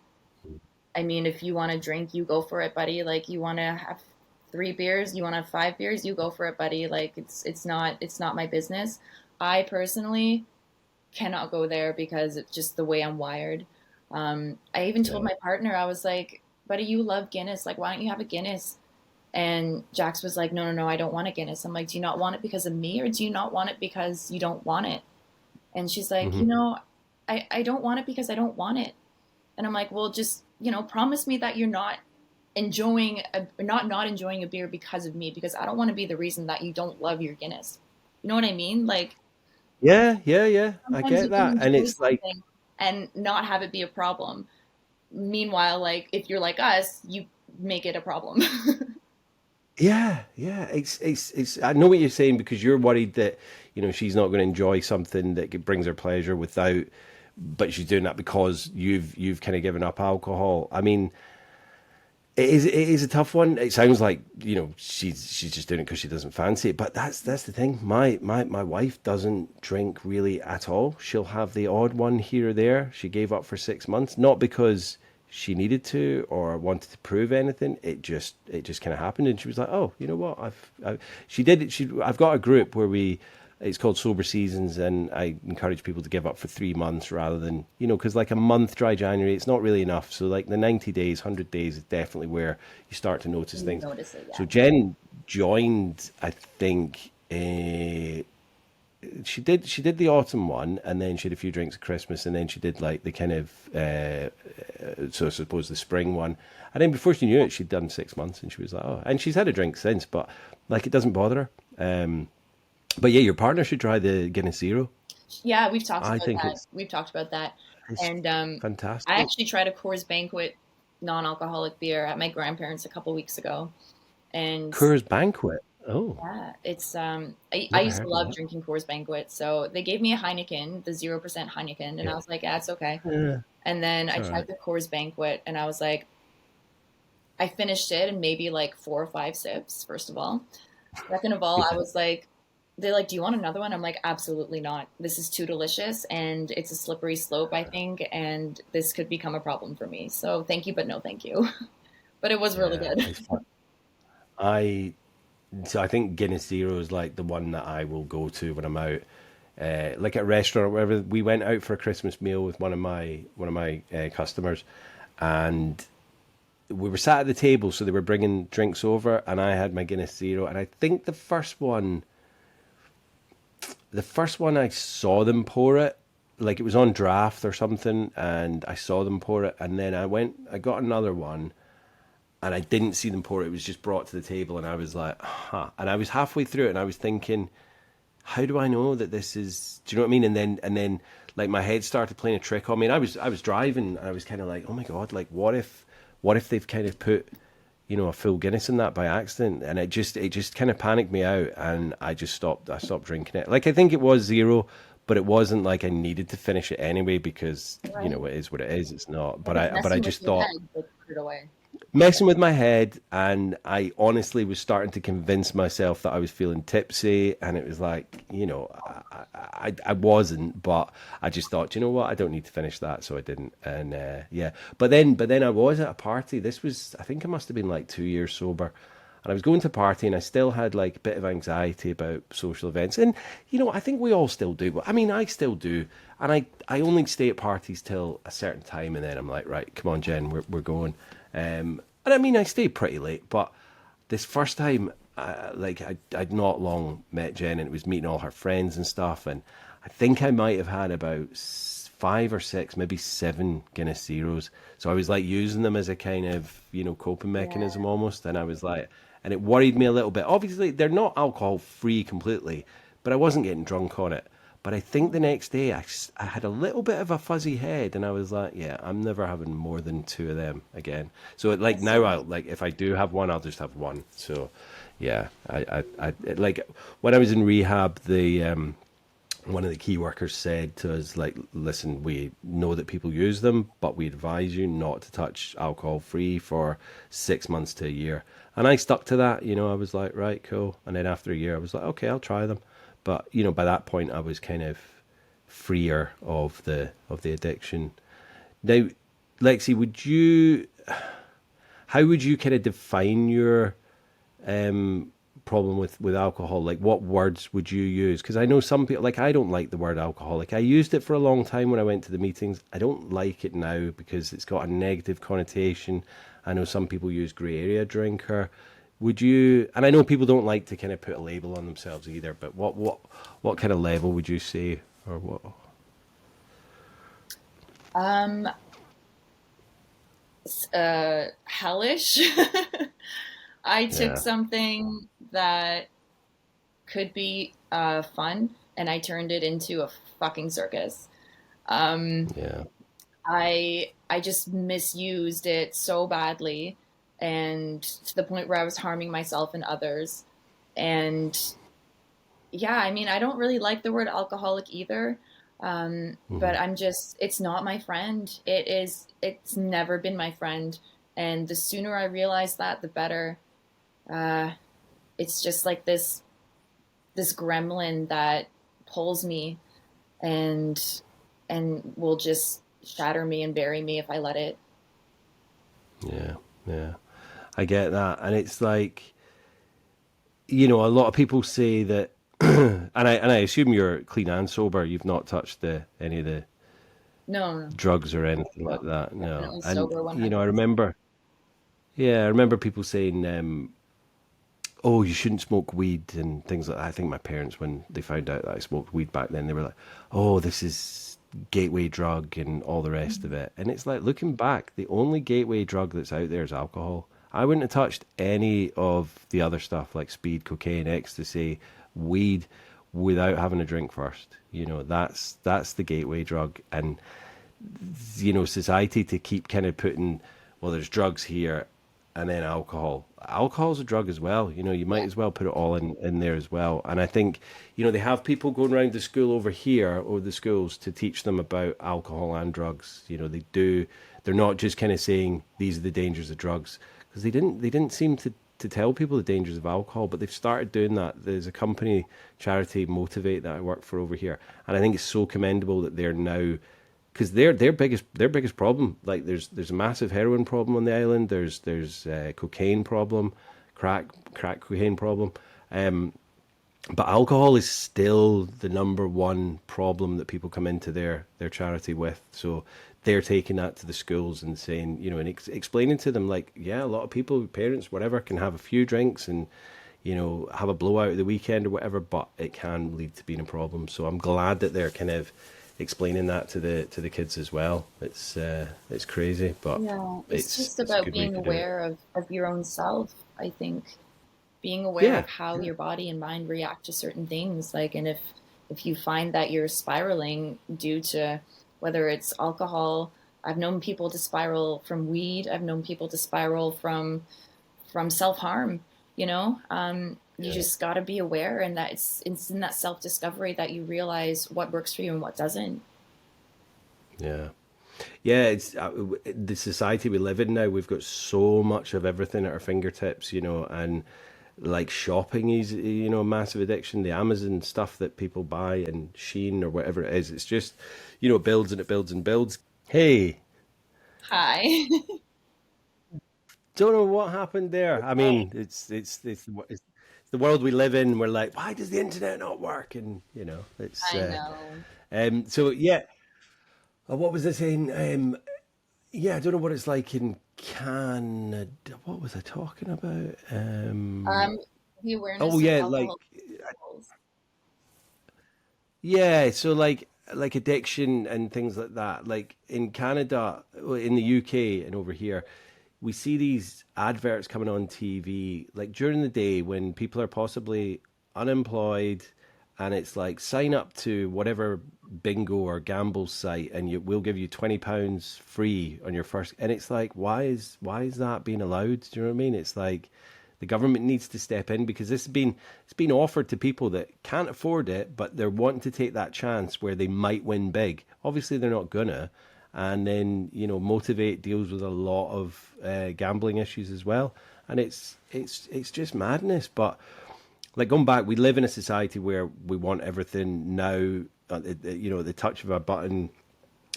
B: I mean, if you want to drink, you go for it, buddy. Like, you want to have 3 beers, you want to have 5 beers, you go for it, buddy. Like, it's not my business. I personally cannot go there because it's just the way I'm wired. I even told
A: Yeah.
B: my partner, I was like, buddy, you love Guinness. Like, why don't you have a Guinness? And Jax was like, no, no, no, I don't want a Guinness. I'm like, do you not want it because of me, or do you not want it because you don't want it? And she's like,
A: Hmm.
B: I don't want it because I don't want it. And I'm like, well, just, promise me that you're not enjoying a beer because of me, because I don't want to be the reason that you don't love your Guinness. You know what I mean? Like,
A: Yeah, yeah, yeah. I
B: sometimes
A: get
B: you can
A: that, and
B: enjoy
A: it's like,
B: something and not have it be a problem. Meanwhile, like, if you're like us, you make it a problem.
A: yeah, yeah. It's. I know what you're saying, because you're worried that she's not going to enjoy something that brings her pleasure without, but she's doing that because you've kind of given up alcohol. I mean, it is a tough one. It sounds like she's just doing it because she doesn't fancy it, but that's the thing. My wife doesn't drink really at all. She'll have the odd one here or there. She gave up for 6 months, not because she needed to or wanted to prove anything. It just kind of happened, and she was like, "Oh, you know what? She did it. I've got a group where it's called Sober Seasons, and I encourage people to give up for 3 months rather than, because like a month dry January, it's not really enough. So like the 90 days, 100 days is definitely where you start to notice
B: You
A: things.
B: notice it,
A: So
B: yeah.
A: Jen joined, I think, she did the autumn one, and then she had a few drinks at Christmas, and then she did like the kind of so I suppose the spring one, and then before she knew it, she'd done 6 months, and she was like, oh, and she's had a drink since, but like it doesn't bother her. But yeah, your partner should try the Guinness Zero.
B: Yeah, we've talked
A: I
B: about
A: think
B: that. We've talked about that.
A: it's
B: And I
A: fantastic.
B: actually tried a Coors Banquet non-alcoholic beer at my grandparents a couple weeks ago. And
A: Coors Banquet. Oh,
B: yeah, it's I
A: never
B: used to
A: heard of
B: love
A: that.
B: drinking Coors Banquet, so they gave me a Heineken, the 0% Heineken, and I
A: Yeah,
B: was like, yeah, it's okay.
A: yeah,
B: And then
A: it's
B: I
A: all
B: tried
A: right.
B: the Coors Banquet, and I was like, I finished it in maybe like 4 or 5 sips, first of all. Second of all, I
A: Yeah,
B: was like, they're like, do you want another one? I'm like, absolutely not. This is too delicious, and it's a slippery slope, I think, and this could become a problem for me. So thank you, but no thank you. But it was really
A: yeah,
B: good.
A: it's fun. I So I think Guinness Zero is like the one that I will go to when I'm out, like at a restaurant or wherever. We went out for a Christmas meal with one of my customers, and we were sat at the table, so they were bringing drinks over, and I had my Guinness Zero, and I think the first one I saw them pour it, like it was on draft or something, and I saw them pour it, and then I got another one, and I didn't see them pour it. It was just brought to the table, and I was like, huh. And I was halfway through it, and I was thinking, how do I know that this is? Do you know what I mean? And then, like my head started playing a trick on me. And I was driving, and I was kind of like, oh my god, like what if they've kind of put, a full Guinness in that by accident? And it just kind of panicked me out, and I stopped drinking it. Like I think it was zero, but it wasn't like I needed to finish it anyway because
B: Right.
A: it is what it is. It's not.
B: If
A: But
B: it's
A: I
B: messing with
A: just
B: your
A: thought
B: head, like put it away.
A: messing with my head, and I honestly was starting to convince myself that I was feeling tipsy, and it was like, I wasn't, but I just thought, you know what, I don't need to finish that, so I didn't. And yeah, but then I was at a party. This was, I think, I must have been like 2 years sober, and I was going to a party, and I still had like a bit of anxiety about social events, and I think we all still do. But I mean, I still do, and I only stay at parties till a certain time, and then I'm like, right, come on, Jen, we're going. And I mean, I stayed pretty late, but this first time, like I'd not long met Jen, and it was meeting all her friends and stuff, and I think I might have had about 5 or 6, maybe 7 Guinness Zeros. So I was like using them as a kind of coping
B: Yeah.
A: mechanism almost, and I was like, and it worried me a little bit. Obviously, they're not alcohol free completely, but I wasn't getting drunk on it. But I think the next day I had a little bit of a fuzzy head, and I was like, yeah, I'm never having more than two of them again. So like
B: That's
A: now,
B: so
A: I like if I do have one, I'll just have one. So yeah, like when I was in rehab, the one of the key workers said to us, like, listen, we know that people use them, but we advise you not to touch alcohol free for 6 months to a year. And I stuck to that. I was like, right, cool. And then after a year, I was like, okay, I'll try them. But by that point, I was kind of freer of the addiction. Now, Lexi, how would you kind of define your problem with alcohol? Like, what words would you use? Because I know some people, like, I don't like the word alcoholic. I used it for a long time when I went to the meetings. I don't like it now because it's got a negative connotation. I know some people use grey area drinker. Would you? And I know people don't like to kind of put a label on themselves either. But what kind of level would you say, or what?
B: um hellish. I took
A: Yeah,
B: something that could be fun and I turned it into a fucking circus. Um,
A: yeah,
B: I just misused it so badly, and to the point where I was harming myself and others. And yeah, I mean, I don't really like the word alcoholic either. But
A: hmm,
B: I'm just, it's not my friend. It's never been my friend. And the sooner I realize that, the better. Uh, it's just like this gremlin that pulls me and will just shatter me and bury me if I let it.
A: yeah, yeah. I get that, and it's like a lot of people say that, and I assume you're clean and sober. You've not touched any of the
B: No, no,
A: drugs or anything
B: no.
A: like that. No,
B: Definitely
A: and
B: sober
A: I
B: 100%.
A: remember, yeah, I remember people saying, oh, you shouldn't smoke weed and things like that. I think my parents, when they found out that I smoked weed back then, they were like, oh, this is gateway drug and all the rest of
B: Mhm.
A: it. And it's like, looking back, the only gateway drug that's out there is alcohol. I wouldn't have touched any of the other stuff like speed, cocaine, ecstasy, weed without having a drink first. That's the gateway drug. And society to keep kind of putting, well, there's drugs here and then alcohol. Alcohol's a drug as well. You might
B: Yeah.
A: as well put it all in there as well. And I think, they have people going around the school over here or the schools to teach them about alcohol and drugs. They do. They're not just kind of saying these are the dangers of drugs because they didn't seem to tell people the dangers of alcohol, but they've started doing that. There's a company, charity Motivate, that I work for over here, and I think it's so commendable that they're now, because their biggest problem, like there's a massive heroin problem on the island. There's a cocaine problem, crack cocaine problem, but alcohol is still the number one problem that people come into their charity with. So they're taking that to the schools and saying, and explaining to them, like, yeah, a lot of people, parents, whatever, can have a few drinks and have a blowout at the weekend or whatever, but it can lead to being a problem. So I'm glad that they're kind of explaining that to the kids as well. It's crazy, but
B: Yeah, it's
A: it's
B: just
A: it's a
B: about
A: good way
B: being
A: to do it.
B: aware of your own self, I think. Being aware
A: Yeah,
B: of how
A: yeah,
B: your body and mind react to certain things. Like, and if you find that you're spiraling due to whether it's alcohol, I've known people to spiral from weed. I've known people to spiral from self-harm, you
A: yeah,
B: just got to be aware, and that it's in that self-discovery that you realize what works for you and what doesn't.
A: yeah. Yeah, it's the society we live in now. We've got so much of everything at our fingertips, and like shopping is, a massive addiction. The Amazon stuff that people buy and Sheen or whatever it is, it's just, it builds and it builds and builds. Hey,
B: Hi.
A: don't know what happened there. I mean, it's the world we live in. We're like, why does the internet not work? And it's
B: I know.
A: so yeah. What was I saying? Yeah, I don't know what it's like in Canada. What was I talking about?
B: Um, the
A: Oh
B: awareness of
A: yeah, like
B: alcohol levels.
A: yeah, so like addiction and things like that. Like in Canada, well, in the UK and over here, we see these adverts coming on TV like during the day when people are possibly unemployed, and it's like sign up to whatever bingo or gamble site and we'll give you £20 free on your first, and it's like, why is that being allowed? Do you know what I mean? It's like the government needs to step in because it's been offered to people that can't afford it, but they're wanting to take that chance where they might win big. Obviously, they're not gonna. And then Motivate deals with a lot of gambling issues as well, and it's just madness. But like going back, we live in a society where we want everything now, at the touch of a button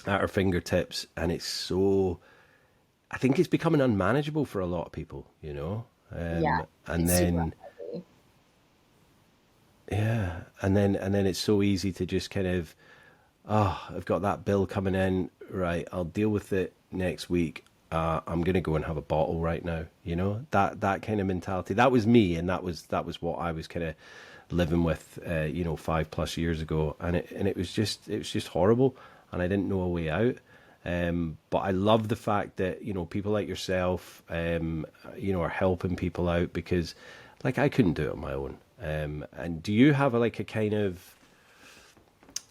A: at our fingertips, and it's so. I think it's becoming unmanageable for a lot of people.
B: Yeah,
A: And
B: it's super
A: then
B: heavy.
A: yeah, and then it's so easy to just kind of, oh, I've got that bill coming in, right? I'll deal with it next week. I'm gonna go and have a bottle right now. That kind of mentality. That was me, and that was what I was kind of living with, 5+ years ago, and it was just horrible, and I didn't know a way out. But I love the fact that people like yourself, are helping people out because, like, I couldn't do it on my own. And do you have like a kind of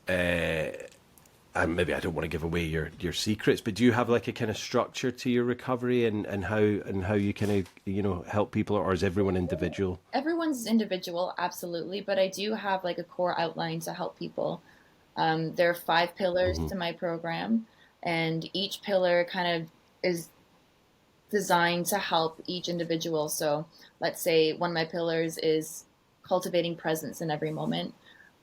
A: and maybe I don't want to give away your secrets, but do you have like a kind of structure to your recovery and how you kind of help people, or is everyone individual?
B: Everyone's individual, absolutely, but I do have like a core outline to help people. There are 5 pillars
A: Hmm.
B: to my program, and each pillar kind of is designed to help each individual. So, let's say one of my pillars is cultivating presence in every moment.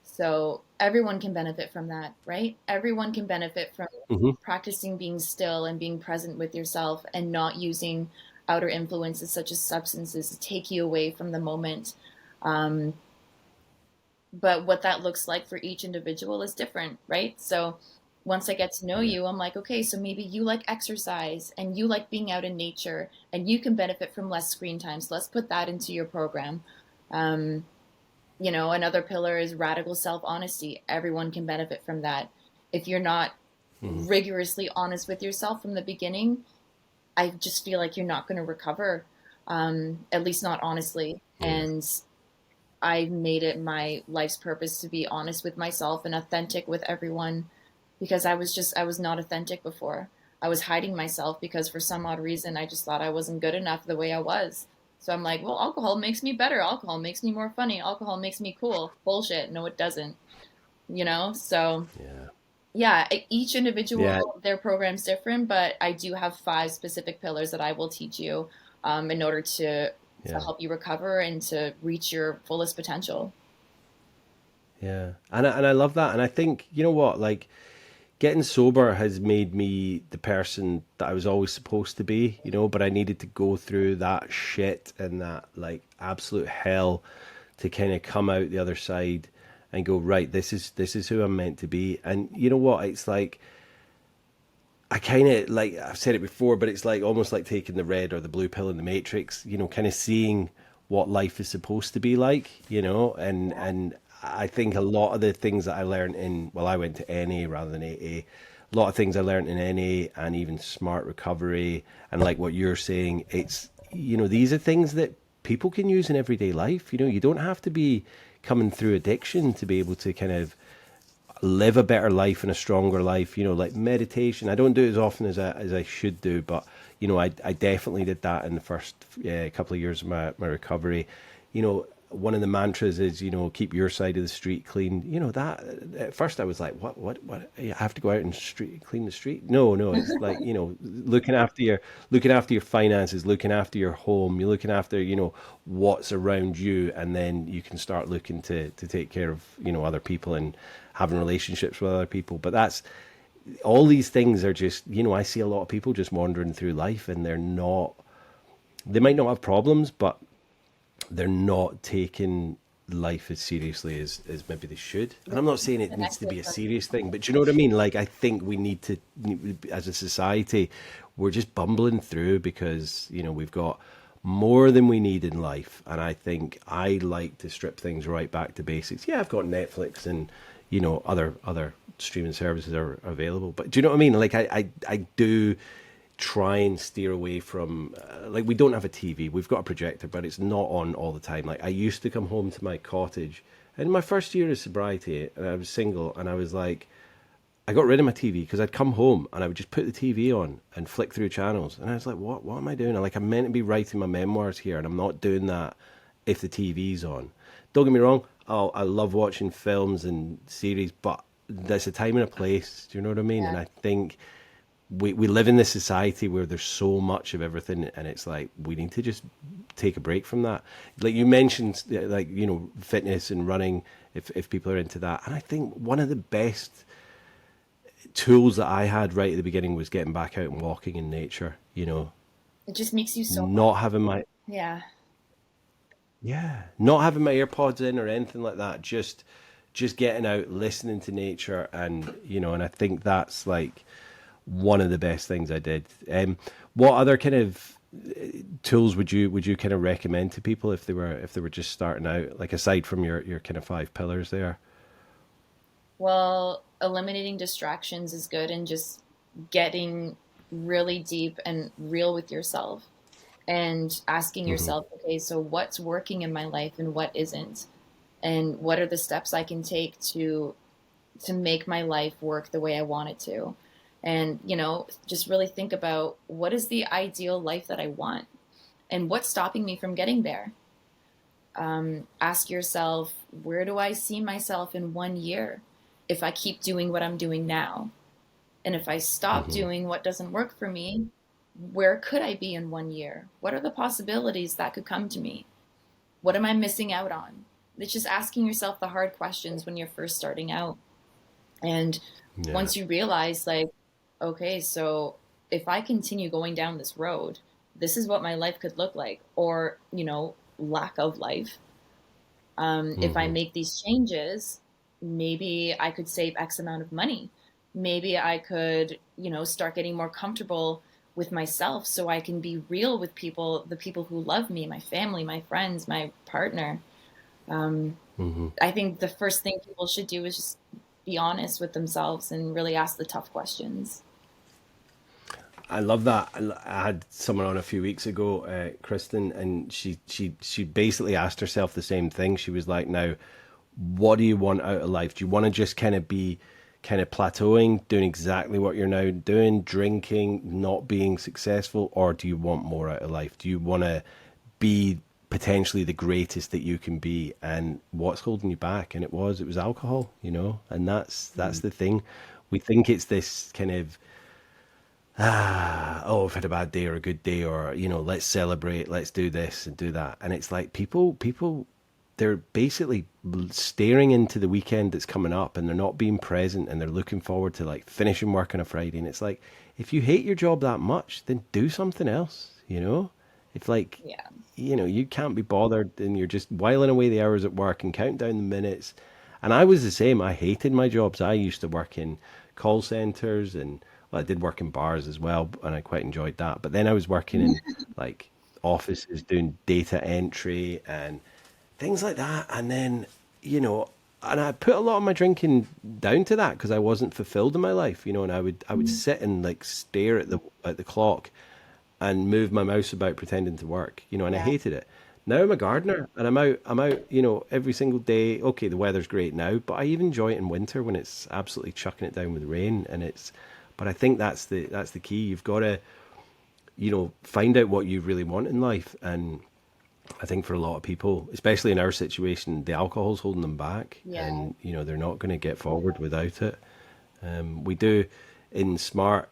B: So, everyone can benefit from that, right? Everyone can benefit from
A: Hmm.
B: practicing being still and being present with yourself and not using outer influences such as substances to take you away from the moment. Um, but what that looks like for each individual is different, right? So once I get to know
A: Yeah.
B: you, I'm like, okay, so maybe you like exercise and you like being out in nature and you can benefit from less screen time. So let's put that into your program. Another pillar is radical self-honesty. Everyone can benefit from that. If you're not
A: Hmm.
B: rigorously honest with yourself from the beginning, I just feel like you're not going to recover, at least not honestly.
A: Yeah.
B: And I made it my life's purpose to be honest with myself and authentic with everyone, because I was not authentic before. I was hiding myself because for some odd reason I just thought I wasn't good enough the way I was. So I'm like, well, alcohol makes me better. Alcohol makes me more funny. Alcohol makes me cool. Bullshit. No, it doesn't. So
A: Yeah.
B: yeah, each
A: Yeah.
B: individual, their program's different, but I do have five specific pillars that I will teach you in order to
A: Yeah.
B: help you recover and to reach your fullest potential.
A: Yeah. And I love that. And I think, you know what, like getting sober has made me the person that I was always supposed to be, but I needed to go through that shit and that like absolute hell to kind of come out the other side and go, right, this is who I'm meant to be. And you know what? It's like I kind of like I've said it before, but it's like almost like taking the red or the blue pill in the Matrix. Kind of seeing what life is supposed to be like. And I think a lot of the things that I learned I went to NA rather than AA. A lot of things I learned in NA and even smart recovery and like what you're saying, it's these are things that people can use in everyday life. You don't have to be coming through addiction to be able to kind of live a better life and a stronger life. Like meditation. I don't do it as often as I should do, but I definitely did that in the first couple of years of my recovery. One of the mantras is keep your side of the street clean. That at first I was like, what? I have to go out and street clean the street? No, no, it's like looking after your finances, looking after your home, you're looking after what's around you, and then you can start looking to take care of other people and having relationships with other people. But that's all these things are just I see a lot of people just wandering through life and they might not have problems, but they're not taking life as seriously as maybe they should. And I'm not saying it
B: The
A: needs
B: next
A: to be a
B: question.
A: serious thing, but you know what I mean? Like, I think we need to, as a society, we're just bumbling through because, we've got more than we need in life. And I think I like to strip things right back to basics. Yeah, I've got Netflix and, other streaming services are available. But do you know what I mean? Like, I do try and steer away from like we don't have a TV. We've got a projector, but it's not on all the time. Like I used to come home to my cottage in my first year of sobriety, and I was single, and I was like, I got rid of my TV because I'd come home and I would just put the TV on and flick through channels, and I was like, what am I doing? I'm meant to be writing my memoirs here, and I'm not doing that if the TV's on. Don't get me wrong. I love watching films and series, but there's a time and a place. Do you know what I mean?
B: Yeah.
A: And I think we live in this society where there's so much of everything, and it's like we need to just take a break from that. Like you mentioned, like fitness and running, if people are into that. And I think one of the best tools that I had right at the beginning was getting back out and walking in nature.
B: It just makes you so
A: Not having my
B: yeah.
A: not having my AirPods in or anything like that. Just getting out, listening to nature, and and I think that's like one of the best things I did. What other kind of tools would you kind of recommend to people if they were just starting out, like aside from your kind of five pillars there?
B: Well, eliminating distractions is good and just getting really deep and real with yourself and asking
A: Hmm.
B: yourself, okay, so what's working in my life and what isn't? And what are the steps I can take to make my life work the way I want it to? And, just really think about what is the ideal life that I want and what's stopping me from getting there. Ask yourself, where do I see myself in 1 year if I keep doing what I'm doing now? And if I stop
A: Hmm.
B: doing what doesn't work for me, where could I be in 1 year? What are the possibilities that could come to me? What am I missing out on? It's just asking yourself the hard questions when you're first starting out. And
A: Yeah.
B: once you realize, like, okay, so if I continue going down this road, this is what my life could look like, or, lack of life. If I
A: Hmm.
B: make these changes, maybe I could save X amount of money. Maybe I could, start getting more comfortable with myself so I can be real with people, the people who love me, my family, my friends, my partner. I think the first thing people should do is just be honest with themselves and really ask the tough questions.
A: I love that. I had someone on a few weeks ago, Kristen, and she basically asked herself the same thing. She was like, "Now, what do you want out of life? Do you want to just kind of be kind of plateauing, doing exactly what you're now doing, drinking, not being successful, or do you want more out of life? Do you want to be potentially the greatest that you can be? And what's holding you back?" And it was alcohol, and that's the thing. We think it's this kind of oh, I've had a bad day or a good day, or let's celebrate, let's do this and do that. And it's like people they're basically staring into the weekend that's coming up, and they're not being present, and they're looking forward to like finishing work on a Friday. And it's like, if you hate your job that much, then do something else. It's like,
B: Yeah.
A: you can't be bothered, and you're just whiling away the hours at work and counting down the minutes. And I was the same. I hated my jobs. I used to work in call centers, and well, I did work in bars as well, and I quite enjoyed that. But then I was working in like offices doing data entry and things like that. And then, you know, and I put a lot of my drinking down to that because I wasn't fulfilled in my life, and I would sit and like stare at the clock and move my mouse about pretending to work, and I
B: Yeah.
A: hated it. Now I'm a gardener and I'm out, every single day. Okay, the weather's great now, but I even enjoy it in winter when it's absolutely chucking it down with rain. But I think that's the key. You've got to, find out what you really want in life. And I think for a lot of people, especially in our situation, the alcohol's holding them back,
B: Yeah.
A: and they're not going to get forward without it. We do in Smart,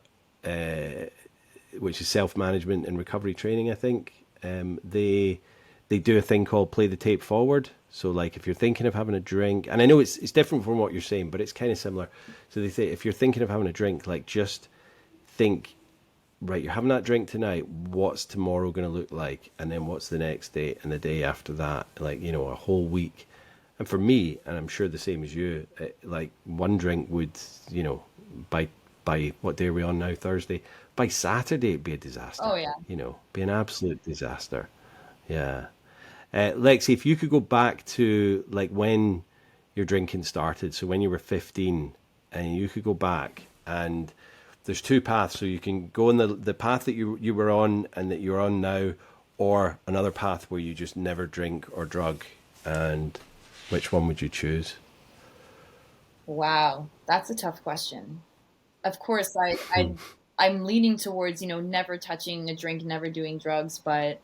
A: which is self management and recovery training. I think they do a thing called play the tape forward. So like if you're thinking of having a drink, and I know it's different from what you're saying, but it's kind of similar. So they say if you're thinking of having a drink, like just think, right, you're having that drink tonight. What's tomorrow going to look like? And then what's the next day and the day after that? Like, a whole week. And for me, and I'm sure the same as you, like one drink would, by what day are we on now? Thursday. By Saturday, it'd be a
B: Oh
A: disaster.
B: yeah.
A: Be an absolute disaster. Yeah. Lexi, if you could go back to like when your drinking started, so when you were 15, and you could go back, and there's two paths, so you can go on the path that you were on and that you're on now, or another path where you just never drink or drug, and which one would you choose?
B: Wow, that's a tough question. Of course, I'm leaning towards, never touching a drink, never doing drugs, but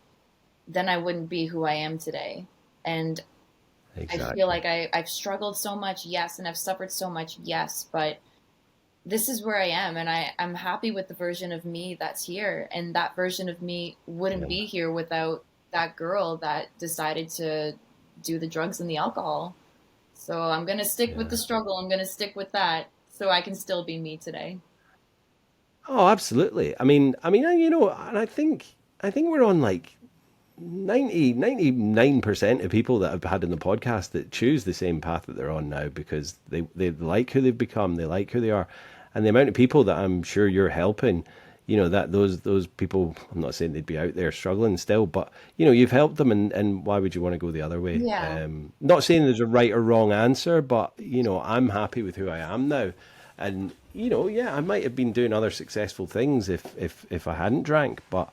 B: then I wouldn't be who I am today. And I feel
A: Exactly.
B: like I've struggled so much, yes, and I've suffered so much, yes, but this is where I am, and I'm happy with the version of me that's here. And that version of me wouldn't
A: Yeah.
B: be here without that girl that decided to do the drugs and the alcohol. So I'm gonna stick with the
A: Yeah.
B: struggle. I'm gonna stick with that so I can still be me today.
A: Oh, absolutely. And I think we're on like 99% of people that I've had in the podcast that choose the same path that they're on now because they like who they've become, they like who they are. And the amount of people that I'm sure you're helping, that those people, I'm not saying they'd be out there struggling still, but you've helped them, and why would you want to go the other way?
B: Yeah,
A: Not saying there's a right or wrong answer, but I'm happy with who I am now. And yeah, I might have been doing other successful things if I hadn't drank, but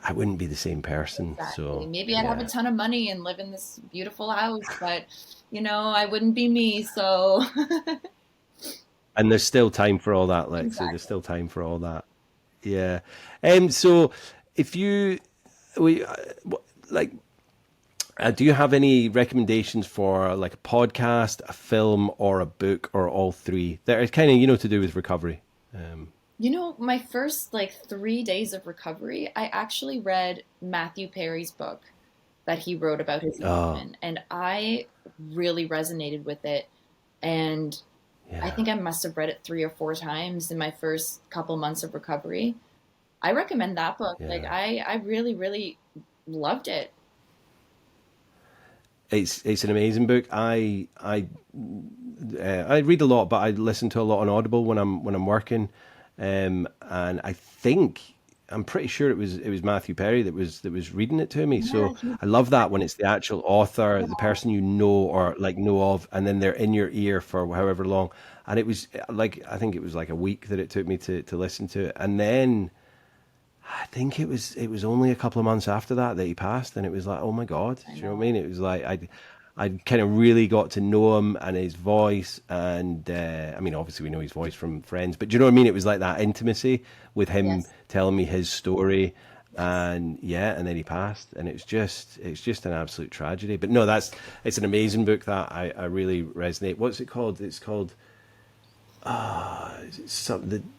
A: I wouldn't be the same person.
B: exactly.
A: So
B: Maybe I'd have a
A: yeah,
B: ton of money and live in this beautiful house, but I wouldn't be me. So
A: and there's still time for all that, Lexi. There's
B: exactly.
A: still time for all that. Yeah. So if you we like, do you have any recommendations for like a podcast, a film, or a book, or all three that are kind of to do with recovery?
B: My first like 3 days of recovery, I actually read Matthew Perry's book that he wrote about his
A: Oh,
B: addiction, and I really resonated with it. And I
A: yeah.
B: think I must have read it 3 or 4 times in my first couple months of recovery. I recommend that book. Like
A: Yeah.
B: I really, really loved it.
A: It's an amazing book. I read a lot, but I listen to a lot on Audible when I'm working, and I think I'm pretty sure it was Matthew Perry that was reading it to me.
B: Yeah,
A: So I love that when it's the actual author,
B: yeah,
A: the person you know or like know of, and then they're in your ear for however long. And it was like I think it was like a week that it took me to listen to it, and then I think it was only a couple of months after that he passed, and it was like, oh my God, do
B: I
A: you know what I mean?
B: know.
A: It was like I kind of really got to know him and his voice, and I mean, obviously we know his voice from Friends, but do you know what I mean? It was like that intimacy with him
B: Yes,
A: telling me his story,
B: yes.
A: and yeah, and then he passed, and it's just an absolute tragedy. But no, it's an amazing book that I really resonate. What's it called? It's called something.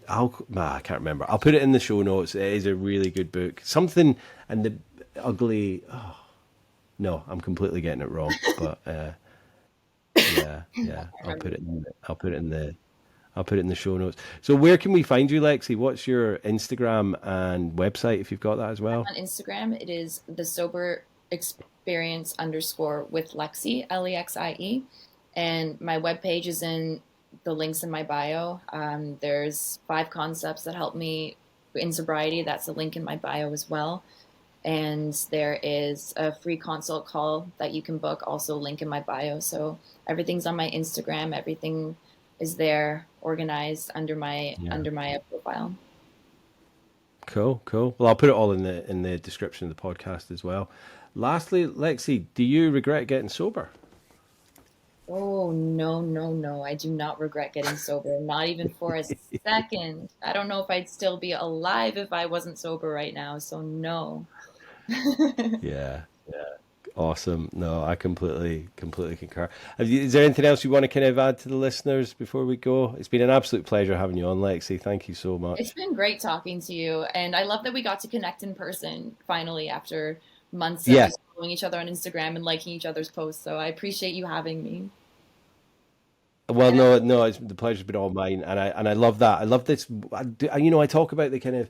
A: I can't remember. I'll put it in the show notes. It is a really good book. Something and the ugly. Oh, no, I'm completely getting it wrong. But yeah, yeah.
B: I
A: I'll
B: remember.
A: put it in. I'll put it in the. I'll put it in the show notes. So where can we find you, Lexi? What's your Instagram and website if you've got that as well?
B: On Instagram, it is the sober experience underscore with Lexi, Lexie. And my webpage is in the links in my bio. There's 5 concepts that help me in sobriety. That's a link in my bio as well. And there is a free consult call that you can book, also link in my bio. So everything's on my Instagram. Everything is there, organized
A: Yeah.
B: under my profile.
A: Cool, cool. Well, I'll put it all in the description of the podcast as well. Lastly, Lexi, do you regret getting sober?
B: Oh, no, no, no. I do not regret getting sober, not even for a second. I don't know if I'd still be alive if I wasn't sober right now, so no.
A: Yeah. Awesome. No, I completely concur. Is there anything else you want to kind of add to the listeners before we go? It's been an absolute pleasure having you on, Lexi. Thank you so
B: It's
A: much.
B: been great talking to you, and I love that we got to connect in person finally after months of
A: Yeah.
B: just following each other on Instagram and liking each other's posts. So I appreciate you having me.
A: Well,
B: And I
A: no,
B: hope,
A: no, the pleasure's been all mine, and I love that. I love this. I talk about the kind of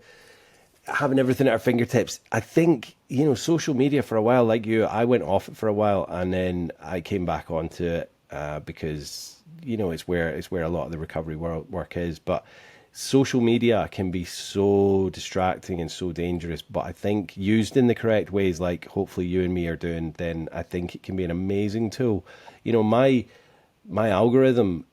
A: having everything at our fingertips. I think, social media for a while, like you, I went off it for a while, and then I came back onto it because it's where a lot of the recovery work is. But social media can be so distracting and so dangerous. But I think used in the correct ways, like hopefully you and me are doing, then I think it can be an amazing tool. My algorithm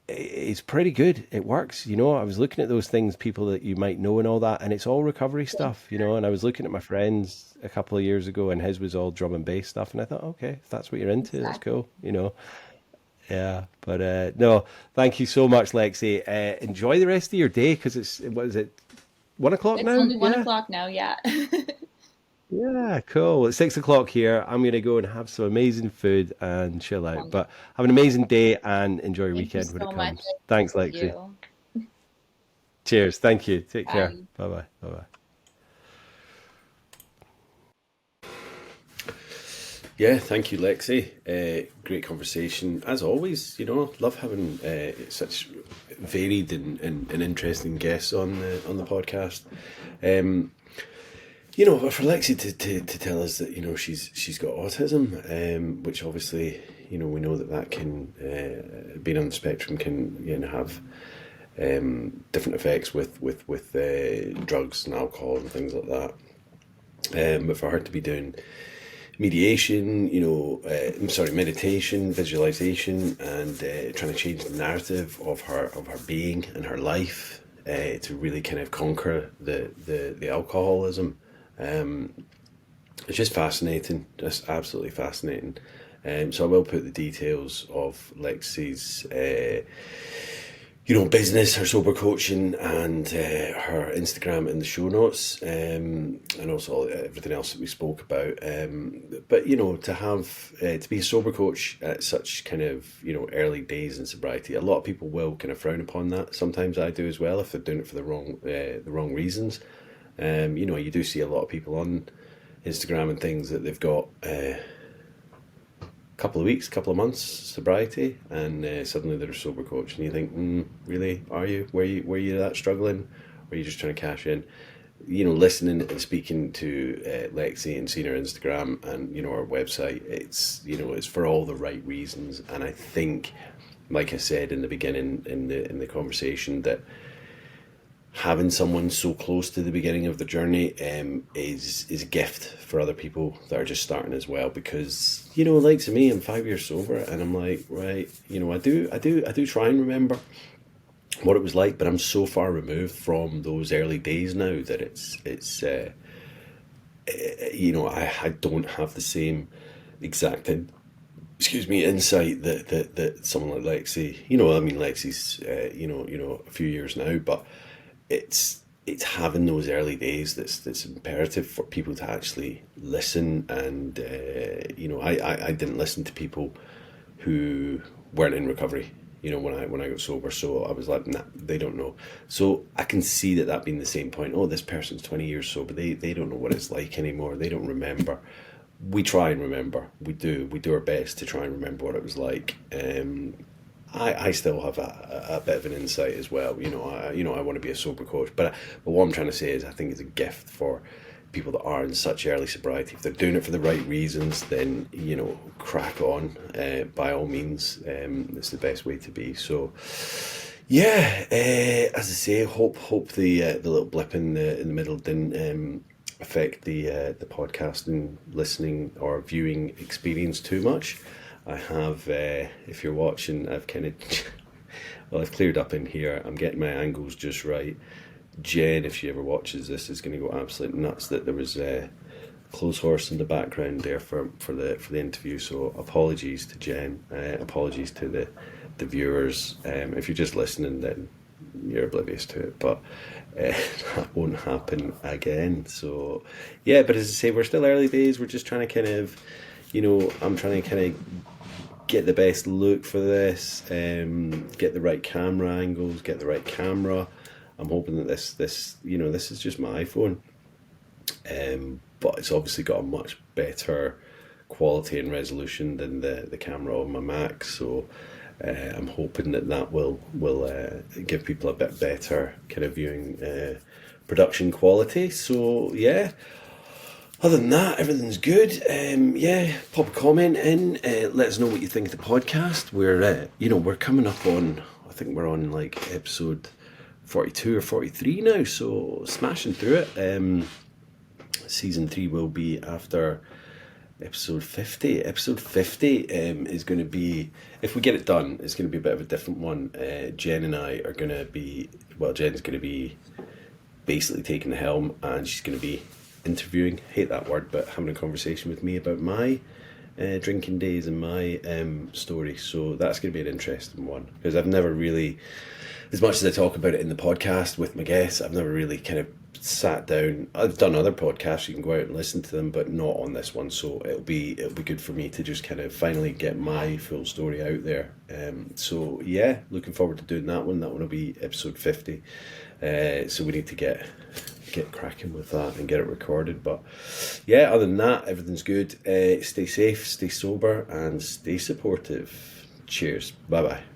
A: it's pretty good. It works. I was looking at those things, people that you might know and all that, and it's all recovery stuff. And I was looking at my friends a couple of years ago, and his was all drum and bass stuff, and I thought, okay, if that's what you're into, that's
B: exactly.
A: cool. Yeah, but no, thank you so much, Lexi. Enjoy the rest of your day because what is it, 1 o'clock
B: It's
A: now?
B: only one
A: Yeah,
B: o'clock now, yeah.
A: yeah, cool. It's 6 o'clock here. I'm gonna go and have some amazing food and chill out.
B: Wonderful.
A: But have an amazing day and enjoy your
B: Thank you
A: weekend when it
B: so much.
A: comes. Thanks,
B: Thank
A: Lexi.
B: you.
A: Cheers. Thank you. Take care.
B: Bye.
A: Bye bye. Bye bye. Yeah, thank you, Lexi. Great conversation. As always, love having such varied and interesting guests on the podcast. Um, for Lexi to tell us that she's got autism, which obviously we know that can being on the spectrum can have different effects with drugs and alcohol and things like that. But for her to be doing mediation, meditation, visualization, and trying to change the narrative of her being and her life to really kind of conquer the alcoholism. It's just fascinating, just absolutely fascinating. So I will put the details of Lexi's business, her sober coaching, and her Instagram in the show notes, and also everything else that we spoke about. But to have to be a sober coach at such kind of early days in sobriety, a lot of people will kind of frown upon that. Sometimes I do as well if they're doing it for the wrong reasons. You do see a lot of people on Instagram and things that they've got couple of weeks, couple of months sobriety, and suddenly they're a sober coach, and you think, really, are you? Were you that struggling? Or are you just trying to cash in? Listening and speaking to Lexi and seeing her Instagram and our website, it's for all the right reasons, and I think, like I said in the beginning in the conversation, that having someone so close to the beginning of the journey is a gift for other people that are just starting as well. Because like to me, I'm 5 years sober, and I'm like, right, I do try and remember what it was like, but I'm so far removed from those early days now that I don't have the same exact insight that someone like Lexi. I mean, Lexi's a few years now, but it's having those early days that's imperative for people to actually listen. And I didn't listen to people who weren't in recovery. When I got sober, so I was like, nah, they don't know. So I can see that being the same point. Oh, this person's 20 years sober. They don't know what it's like anymore. They don't remember. We try and remember. We do our best to try and remember what it was like. I still have a bit of an insight as well. I want to be a sober coach, but what I'm trying to say is I think it's a gift for people that are in such early sobriety. If they're doing it for the right reasons, then crack on. By all means, it's the best way to be. So yeah, as I say, hope the little blip in the middle didn't affect the podcast and listening or viewing experience too much. I have, if you're watching, I've kind of, well, I've cleared up in here. I'm getting my angles just right. Jen, if she ever watches this, is going to go absolutely nuts that there was a clothes horse in the background there for the interview. So apologies to Jen, apologies to the viewers. If you're just listening, then you're oblivious to it, but that won't happen again. So yeah, but as I say, we're still early days. We're just trying to kind of, I'm trying to kind of get the best look for this, get the right camera angles, get the right camera. I'm hoping that this is just my iPhone, but it's obviously got a much better quality and resolution than the camera on my Mac. So I'm hoping that will give people a bit better kind of viewing production quality. So yeah. Other than that, everything's good. Yeah, pop a comment in. Let us know what you think of the podcast. We're coming up on, I think we're on like episode 42 or 43 now, so smashing through it. Season 3 will be after episode 50. Episode 50 is going to be, if we get it done, it's going to be a bit of a different one. Jen and I are going to be, Jen's going to be basically taking the helm, and she's going to be interviewing, hate that word, but having a conversation with me about my drinking days and my story. So that's going to be an interesting one, because I've never really, as much as I talk about it in the podcast with my guests, I've never really kind of sat down. I've done other podcasts, you can go out and listen to them, but not on this one. So it'll be good for me to just kind of finally get my full story out there. So yeah, looking forward to doing that one. That one will be episode 50. So we need to get cracking with that and get it recorded. But yeah, other than that, everything's good. Stay safe, stay sober, and stay supportive. Cheers. Bye bye.